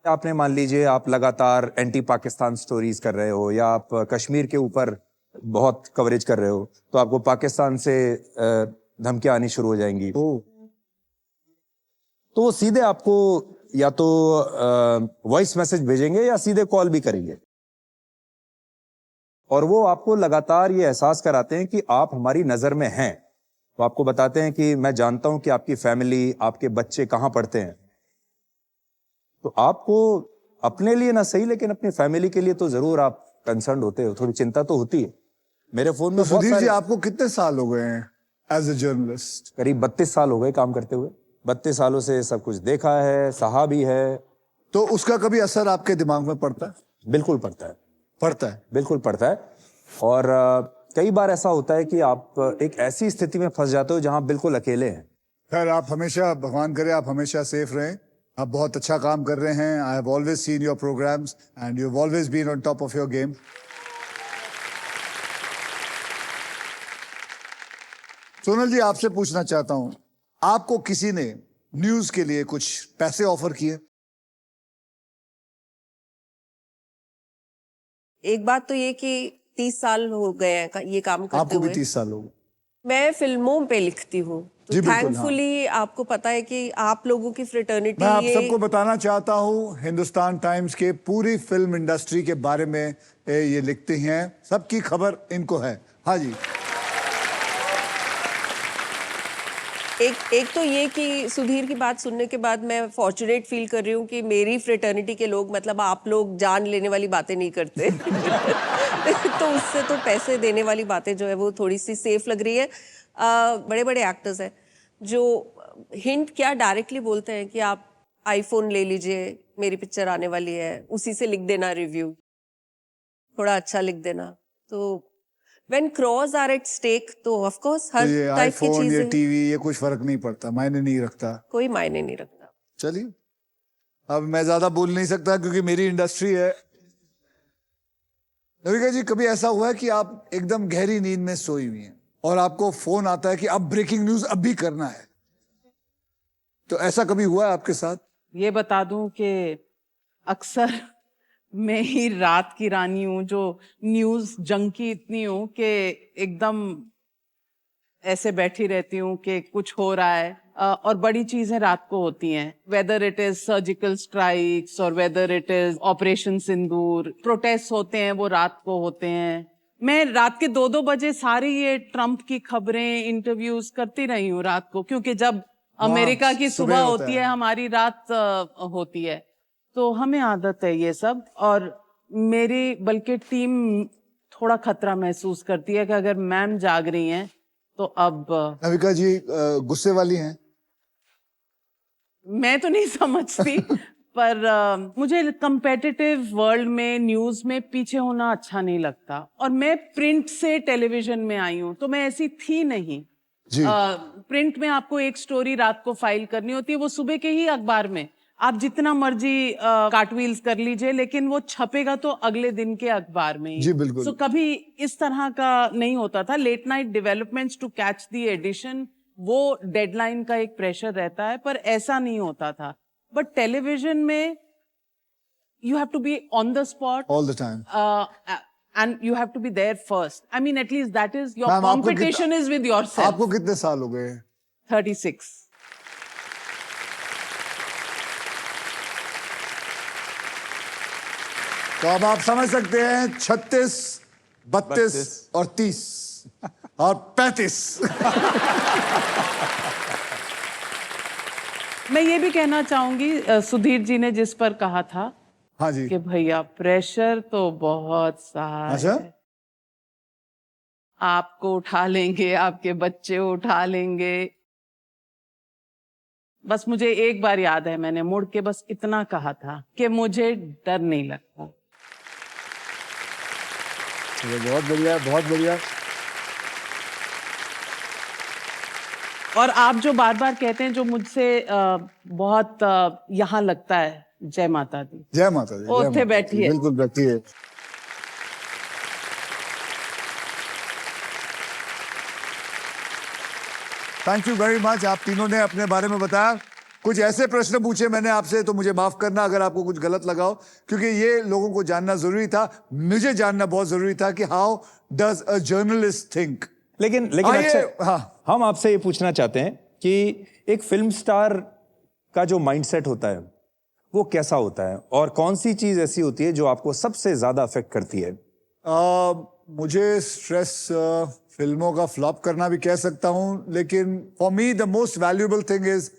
आपने मान लीजिए आप लगातार एंटी पाकिस्तान स्टोरीज कर रहे हो या आप कश्मीर के ऊपर बहुत कवरेज कर रहे हो, तो आपको पाकिस्तान से धमकियां आनी शुरू हो जाएंगी। तो वो सीधे आपको या तो वॉइस मैसेज भेजेंगे या सीधे कॉल भी करेंगे, और वो आपको लगातार ये एहसास कराते हैं कि आप हमारी नजर में हैं। तो आपको बताते हैं कि मैं जानता हूं कि आपकी फैमिली, आपके बच्चे कहां पढ़ते हैं। तो आपको अपने लिए ना सही लेकिन अपनी फैमिली के लिए तो जरूर आप कंसर्न होते हो, थोड़ी चिंता तो होती है। मेरे फोन में तो बहुत सुधीर जी, सारे, आपको कितने साल हो गए हैं एज ए जर्नलिस्ट? करीब 32 साल हो गए काम करते हुए। 32 सालों से सब कुछ देखा है, सहा भी है। तो उसका कभी असर आपके दिमाग में पड़ता है? बिल्कुल पड़ता है, पड़ता है। बिल्कुल पड़ता है। और कई बार ऐसा होता है कि आप एक ऐसी स्थिति में फंस जाते हो जहां आप बिल्कुल अकेले हैं। खैर, आप हमेशा, भगवान करे आप हमेशा सेफ रहें। आप बहुत अच्छा काम कर रहे हैं। I have always seen your programs and you have always been on top of your game. Sonal ji, आपसे पूछना चाहता हूं, आपको किसी ने न्यूज के लिए कुछ पैसे ऑफर किए? एक बात तो ये कि 30 साल हो गए हैं ये काम करते आपको भी हुए। 30 साल हो गए। मैं फिल्मों पे लिखती हूँ, जी, तो बिल्कुल, थैंकफुली आपको पता है कि आप लोगों की फ्रेटर्निटी मैं आप सबको बताना चाहता हूं, हिंदुस्तान टाइम्स के पूरी फिल्म इंडस्ट्री के बारे में ये लिखते हैं, सबकी खबर इनको है। हाँ जी। एक तो ये कि सुधीर की बात सुनने के बाद मैं फॉर्चुनेट फील कर रही हूँ कि मेरी फ्रेटर्निटी के लोग, मतलब आप लोग, जान लेने वाली बातें नहीं करते। तो उससे तो पैसे देने वाली बातें जो है वो थोड़ी सी सेफ लग रही है। बड़े बड़े एक्टर्स हैं जो हिंट क्या डायरेक्टली बोलते हैं कि आप आईफोन ले लीजिए, मेरी पिक्चर आने वाली है, उसी से लिख देना रिव्यू, थोड़ा अच्छा लिख देना। तो When crores are at stake, तो of course हर ये टाइप की आईफोन, ये चीजें, टीवी, ये कुछ फर्क नहीं पड़ता, मायने नहीं रखता। कोई मायने नहीं रखता। चलिए, अब मैं ज्यादा बोल नहीं सकता क्योंकि मेरी इंडस्ट्री है। नविका जी, कभी ऐसा हुआ है कि आप एकदम गहरी नींद में सोई हुई हैं और आपको फोन आता है कि अब ब्रेकिंग न्यूज अब भी करना है, तो ऐसा कभी हुआ है आपके साथ? ये बता दूं कि अक्सर मैं ही रात की रानी हूं, जो न्यूज जंकी इतनी हूं कि एकदम ऐसे बैठी रहती हूँ कि कुछ हो रहा है। और बड़ी चीजें रात को होती हैं, whether it is surgical strikes और whether it is operation Sindoor, protest होते हैं वो रात को होते हैं। मैं रात के 2-2 बजे सारी ये ट्रम्प की खबरें, इंटरव्यूज करती रही हूँ रात को, क्योंकि जब अमेरिका की सुबह होती है, हमारी रात होती है, तो हमें आदत है ये सब। और मेरी बल्कि टीम थोड़ा खतरा महसूस करती है कि अगर मैम जाग रही हैं तो अब। नविका जी गुस्से वाली हैं? मैं तो नहीं समझती पर मुझे कंपेटिटिव वर्ल्ड में न्यूज में पीछे होना अच्छा नहीं लगता। और मैं प्रिंट से टेलीविजन में आई हूँ, तो मैं ऐसी थी नहीं जी। प्रिंट में आपको एक स्टोरी रात को फाइल करनी होती है, वो सुबह के ही अखबार में आप जितना मर्जी कार्टव्हील्स कर लीजिए, लेकिन वो छपेगा तो अगले दिन के अखबार में ही। जी बिल्कुल। सो कभी इस तरह का नहीं होता था। Late night developments to catch the edition, वो डेडलाइन का एक प्रेशर रहता है, पर ऐसा नहीं होता था। बट टेलीविजन में you have to be on the spot all the time and you have to be there first. I mean, at least that is your ma'am, आपको competition is with yourself. आपको कितने साल हो गए? 36. तो अब आप समझ सकते हैं 36, 32 और 30 और 35। मैं ये भी कहना चाहूंगी, सुधीर जी ने जिस पर कहा था हाँ जी। कि भैया प्रेशर तो बहुत सा अच्छा? है, आपको उठा लेंगे, आपके बच्चे उठा लेंगे। बस मुझे एक बार याद है, मैंने मुड़ के बस इतना कहा था कि मुझे डर नहीं लगता। बहुत बढ़िया, बहुत बढ़िया। और आप जो बार बार कहते हैं, जो मुझसे बहुत यहाँ लगता है, जय माता दी। जय माता दी। ओथे बैठिए। बिल्कुल बैठिए। Thank you very much. आप तीनों ने अपने बारे में बताया। कुछ ऐसे प्रश्न पूछे मैंने आपसे, तो मुझे माफ करना अगर आपको कुछ गलत लगा हो, क्योंकि ये लोगों को जानना जरूरी था, मुझे जानना बहुत जरूरी था कि how does a journalist think. लेकिन अक्षय, हाँ, हम आपसे ये पूछना चाहते हैं कि एक फिल्म स्टार का जो माइंडसेट होता है वो कैसा होता है, और कौन सी चीज ऐसी होती है जो आपको सबसे ज्यादा अफेक्ट करती है? मुझे स्ट्रेस फिल्मों का फ्लॉप करना भी कह सकता हूं, लेकिन for me the most valuable thing is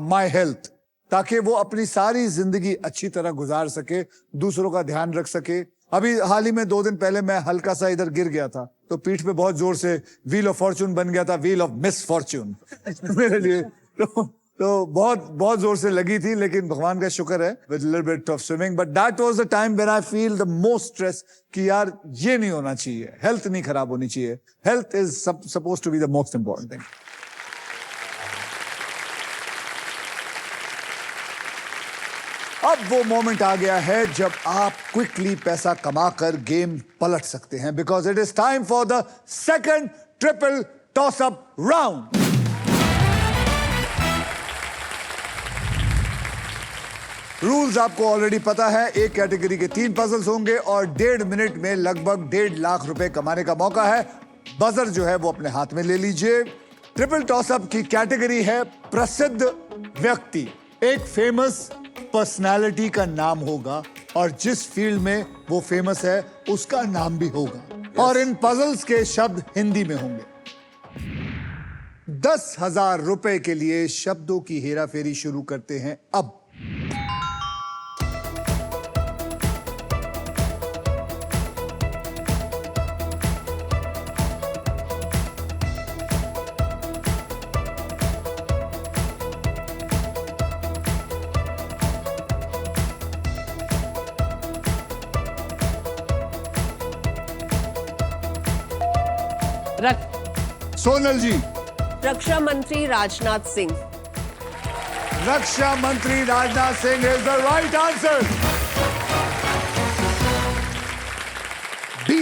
my health, ताकि वो अपनी सारी जिंदगी अच्छी तरह गुजार सके, दूसरों का ध्यान रख सके। अभी हाल ही में 2 दिन पहले मैं हल्का सा इधर गिर गया था, तो पीठ पे बहुत जोर से व्हील ऑफ फॉर्च्यून बन गया था, व्हील ऑफ मिस फॉर्च्यून मेरे लिए। तो बहुत जोर से लगी थी, लेकिन भगवान का शुक्र है with little bit of swimming. But that was the time when I feel the most stress कि यार ये नहीं होना चाहिए, हेल्थ नहीं खराब होनी चाहिए। Health is supposed to be the most important thing. अब वो मोमेंट आ गया है जब आप क्विकली पैसा कमाकर गेम पलट सकते हैं, because it is time for the second triple toss up round. Rules आपको ऑलरेडी पता है। एक कैटेगरी के 3 पजल्स होंगे और 1.5 मिनट में लगभग 1.5 लाख रुपए कमाने का मौका है। बजर जो है वो अपने हाथ में ले लीजिए। ट्रिपल टॉस अप की कैटेगरी है प्रसिद्ध व्यक्ति। एक फेमस पर्सनालिटी का नाम होगा और जिस फील्ड में वो फेमस है उसका नाम भी होगा, और इन पजल्स के शब्द हिंदी में होंगे। 10,000 रुपए के लिए शब्दों की हेराफेरी शुरू करते हैं अब। सोनल जी। रक्षा मंत्री राजनाथ सिंह। रक्षा मंत्री Rajnath Singh is the right answer.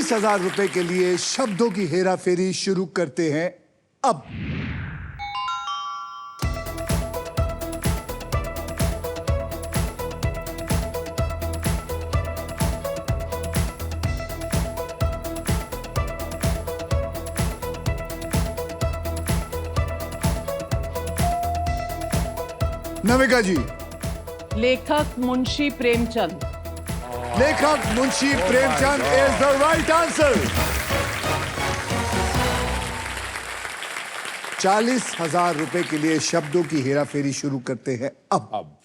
20,000 रुपए के लिए शब्दों की हेरा फेरी शुरू करते हैं अब। नविका जी। लेखक मुंशी प्रेमचंद। लेखक Munshi Premchand is the right answer. 40,000 रुपए के लिए शब्दों की हेरा फेरी शुरू करते हैं अब।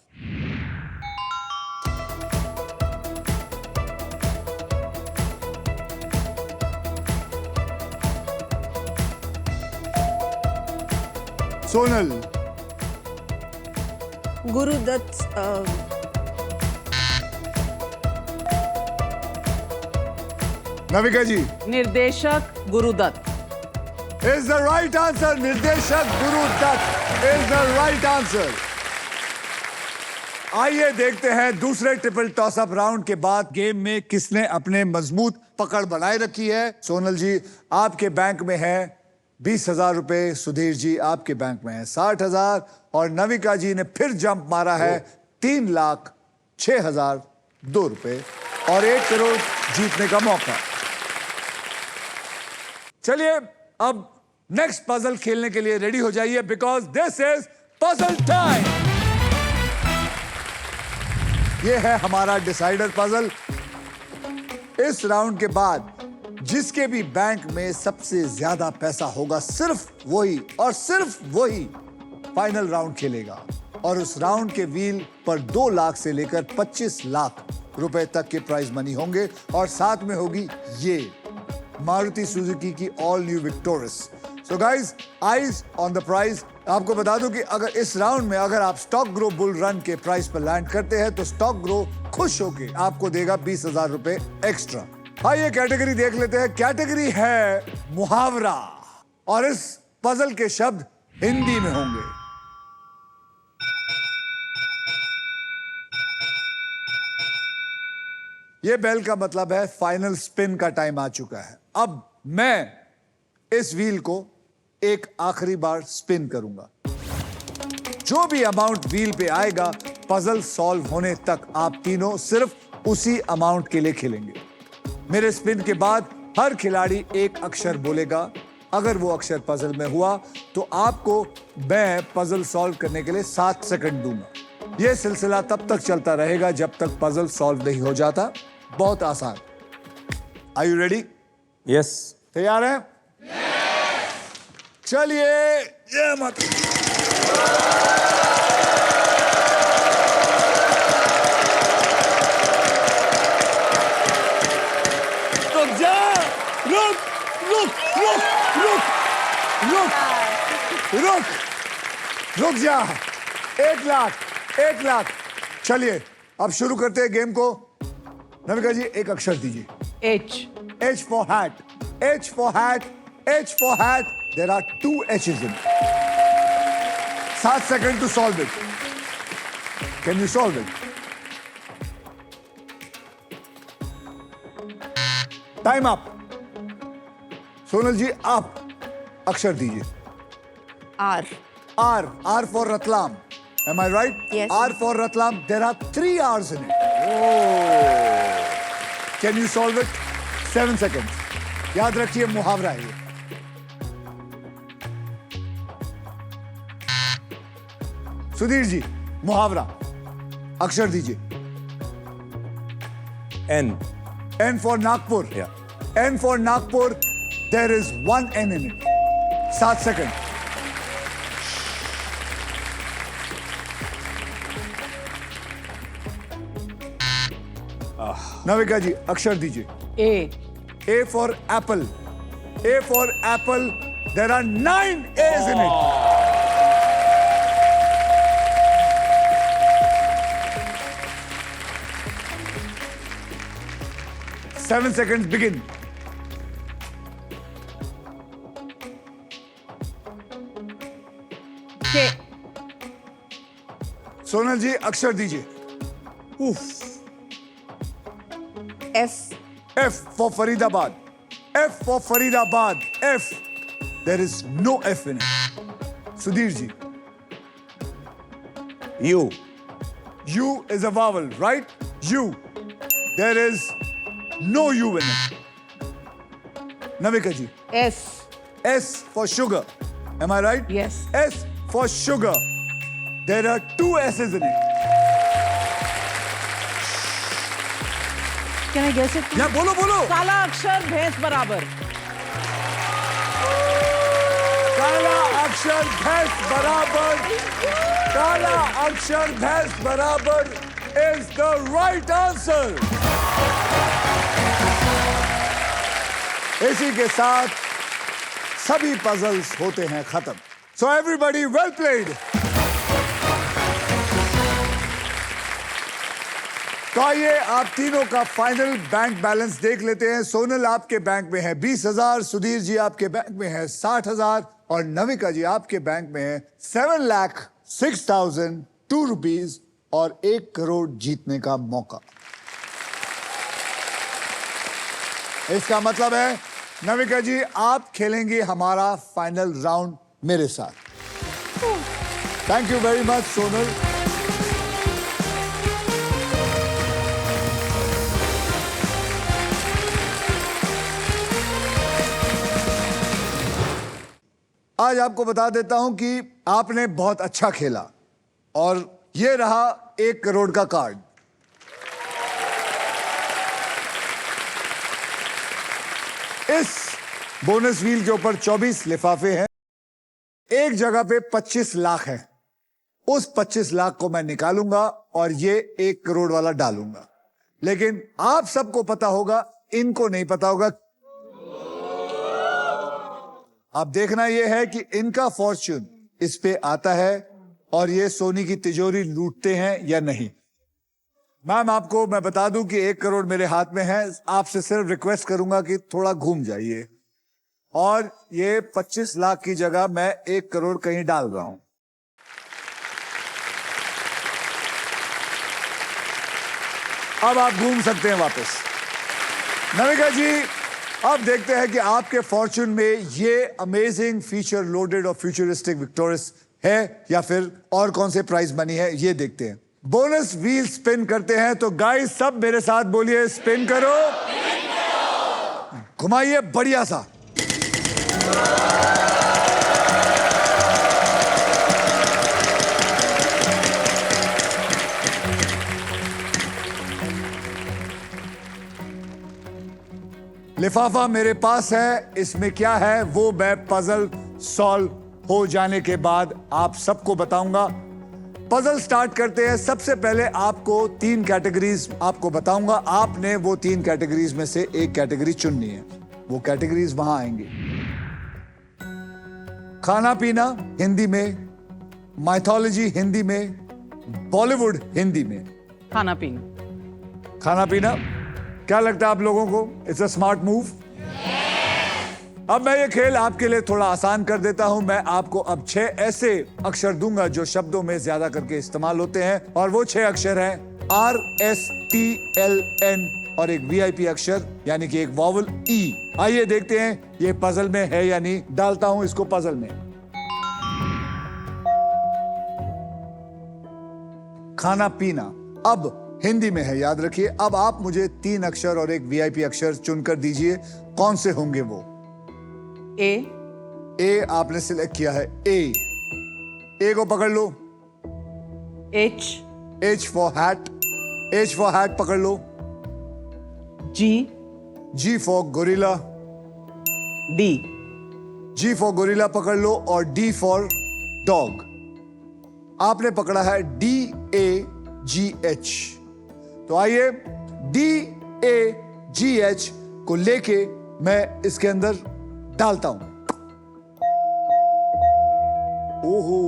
सोनल। गुरुदत्त नविका जी। निर्देशक Guru Dutt. Is the right answer. निर्देशक Guru Dutt is the right answer. आइए देखते हैं दूसरे ट्रिपल टॉस अप राउंड के बाद गेम में किसने अपने मजबूत पकड़ बनाए रखी है। सोनल जी आपके बैंक में है 20,000 रुपए, सुधीर जी आपके बैंक में है 60,000 और नविका जी ने फिर जंप मारा है 3,06,002 रुपए और 1 करोड़ जीतने का मौका। चलिए अब नेक्स्ट पजल खेलने के लिए रेडी हो जाइए because this is puzzle time. यह है हमारा डिसाइडर पजल। इस राउंड के बाद जिसके भी बैंक में सबसे ज्यादा पैसा होगा सिर्फ वही और सिर्फ वही फाइनल राउंड खेलेगा और उस राउंड के व्हील पर 2 लाख से लेकर 25 लाख रुपए तक के प्राइज मनी होंगे और साथ में होगी ये मारुति सुजुकी की all new Victoris. So guys eyes on the prize. आपको बता दूं कि अगर इस राउंड में अगर आप स्टॉक ग्रो बुल रन के प्राइस पर लैंड करते हैं तो स्टॉक ग्रो खुश होकर आपको देगा 20,000 रुपए एक्स्ट्रा। आइए कैटेगरी देख लेते हैं। कैटेगरी है मुहावरा और इस पजल के शब्द हिंदी में होंगे। यह बेल का मतलब है फाइनल स्पिन का टाइम आ चुका है। अब मैं इस व्हील को एक आखिरी बार स्पिन करूंगा। जो भी अमाउंट व्हील पे आएगा पजल सॉल्व होने तक आप तीनों सिर्फ उसी अमाउंट के लिए खेलेंगे। मेरे स्पिन के बाद हर खिलाड़ी एक अक्षर बोलेगा। अगर वो अक्षर पजल में हुआ तो आपको मैं पजल सॉल्व करने के लिए 7 सेकंड दूंगा। यह सिलसिला तब तक चलता रहेगा जब तक पजल सॉल्व नहीं हो जाता। बहुत आसान। Are you ready? यस। तैयार हैं? चलिए ये मत रुक जा। रुक रुक रुक रुक रुक रुक रुक जा। 1 लाख 1 लाख। चलिए अब शुरू करते हैं गेम को। नविका जी एक अक्षर दीजिए। H. H for hat. H for hat. H for hat. There are 2 H's in it. 7 seconds to solve it. Can you solve it? Time up. Sonal ji आप अक्षर दीजिए। R. R. R for Ratlam. Am I right? Yes. R for Ratlam. There are 3 R's in it. Oh. Can you solve it? 7 seconds. याद रखिए मुहावरा है ये। सुधीर जी मुहावरा अक्षर दीजिए। N. N for Nagpur. Yeah. N for Nagpur. There is 1 N in it. 7 seconds. Navika जी अक्षर दीजिए। ए। A for apple. A for apple. There are 9 A's in it. Seven seconds begin. के। सोनल जी अक्षर दीजिए। F. F for Faridabad. F for Faridabad. F. There is no F in it. Sudhir ji. U. U is a vowel, right? U. There is no U in it. Navika ji. S. S for sugar. Am I right? Yes. S for sugar. There are two S's in it. Can I guess it? या बोलो बोलो. काला अक्षर भैंस बराबर. काला अक्षर भैंस बराबर. काला अक्षर भैंस बराबर is the right answer. इसी के साथ सभी पजल्स होते हैं खत्म. So everybody well played. तो आइए आप तीनों का फाइनल बैंक बैलेंस देख लेते हैं. सोनल आपके बैंक में है 20,000, सुधीर जी आपके बैंक में है 60,000 और नविका जी आपके बैंक में है 7,06,002 रुपीज और 1 करोड़ जीतने का मौका. इसका मतलब है नविका जी आप खेलेंगे हमारा फाइनल राउंड मेरे साथ. Thank you very much Sonal. आज आपको बता देता हूं कि आपने बहुत अच्छा खेला और ये रहा 1 करोड़ का कार्ड. इस बोनस व्हील के ऊपर 24 लिफाफे हैं. एक जगह पे 25 लाख है. उस 25 लाख को मैं निकालूंगा और ये 1 करोड़ वाला डालूंगा. लेकिन आप सबको पता होगा, इनको नहीं पता होगा. अब देखना यह है कि इनका फॉर्च्यून इस पे आता है और ये सोनी की तिजोरी लूटते हैं या नहीं. मैम आपको मैं बता दूं कि 1 करोड़ मेरे हाथ में है. आपसे सिर्फ रिक्वेस्ट करूंगा कि थोड़ा घूम जाइए और ये 25 लाख की जगह मैं 1 करोड़ कहीं डाल रहा हूं. अब आप घूम सकते हैं वापस. नविका जी अब देखते हैं कि आपके फॉर्च्यून में ये अमेजिंग फीचर लोडेड और फ्यूचरिस्टिक विक्टोरियस है या फिर और कौन से प्राइज मनी है, ये देखते हैं. बोनस व्हील स्पिन करते हैं. तो गाइस सब मेरे साथ बोलिए स्पिन करो. घुमाइए बढ़िया सा. लिफाफा मेरे पास है. इसमें क्या है वो मैं पजल सॉल्व हो जाने के बाद आप सबको बताऊंगा. पजल स्टार्ट करते हैं. सबसे पहले आपको 3 कैटेगरीज आपको बताऊंगा. आपने वो 3 कैटेगरीज में से एक कैटेगरी चुननी है. वो कैटेगरीज वहां आएंगी. खाना पीना हिंदी में, माइथोलॉजी हिंदी में, बॉलीवुड हिंदी में. खाना पीना. खाना पीना. क्या लगता है आप लोगों को? It's a smart move. अब मैं ये खेल आपके लिए थोड़ा आसान कर देता हूं. मैं आपको अब 6 ऐसे अक्षर दूंगा जो शब्दों में ज्यादा करके इस्तेमाल होते हैं और वो 6 अक्षर हैं RSTLN और एक VIP अक्षर यानी कि एक वॉवल E. आइए देखते हैं ये पजल में है या नहीं. डालता हूं इसको पजल में. खाना पीना अब हिंदी में है, याद रखिए. अब आप मुझे 3 अक्षर और एक VIP अक्षर चुनकर दीजिए. कौन से होंगे वो? ए आपने सिलेक्ट किया है. ए को पकड़ लो. H for hat. H for hat पकड़ लो. G for gorilla. G for gorilla पकड़ लो और D फॉर डॉग. आपने पकड़ा है DAGH. तो आइए DAGH को लेके मैं इसके अंदर डालता हूं. ओहो.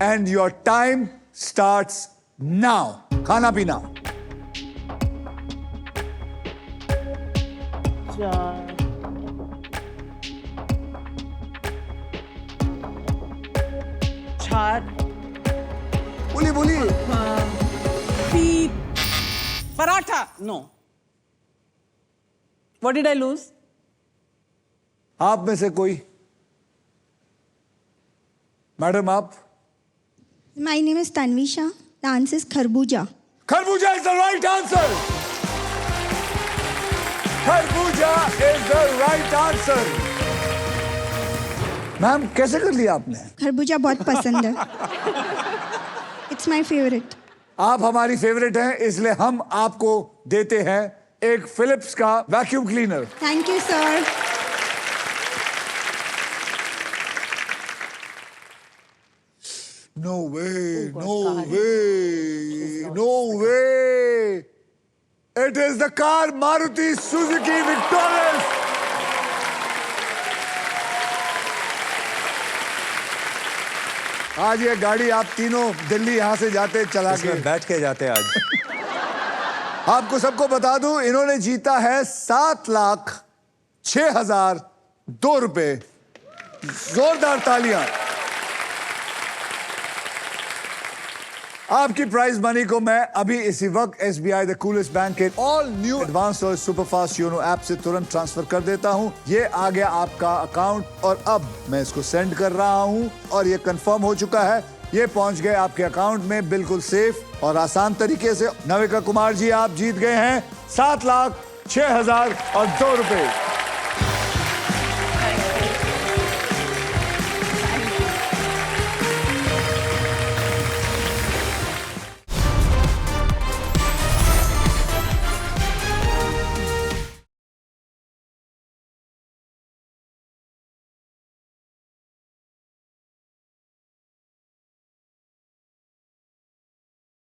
And your time starts now. खाना पीना. बोलिए बोलिए. Paratha. No. What did I lose? आप में से कोई? मैडम आप? My name is Tanvisha. The answer is Kharbuja. Kharbuja is the right answer. Kharbuja is the right answer. Ma'am कैसे कर लिया आपने? खरबूजा बहुत पसंद है. It's my favorite. आप हमारी फेवरेट हैं, इसलिए हम आपको देते हैं एक फिलिप्स का vacuum cleaner. Thank you, sir. No way, no way, no way. It is the car Maruti Suzuki Victoris. आज ये गाड़ी आप तीनों दिल्ली यहां से जाते चला के इसमें बैठ के जाते आज. आपको सबको बता दूं, इन्होंने जीता है 7,06,002 रुपए. जोरदार तालियां. आपकी प्राइज मनी को मैं अभी इसी वक्त SBI द कूलेस्ट बैंक के ऑल न्यू एडवांस और सुपरफास्ट योनो ऐप से तुरंत ट्रांसफर कर देता हूं. ये आ गया आपका अकाउंट और अब मैं इसको सेंड कर रहा हूं और ये कंफर्म हो चुका है. ये पहुंच गए आपके अकाउंट में बिल्कुल सेफ और आसान तरीके से. नविका कुमार जी, आप जीत गए हैं 7,06,002 रुपए.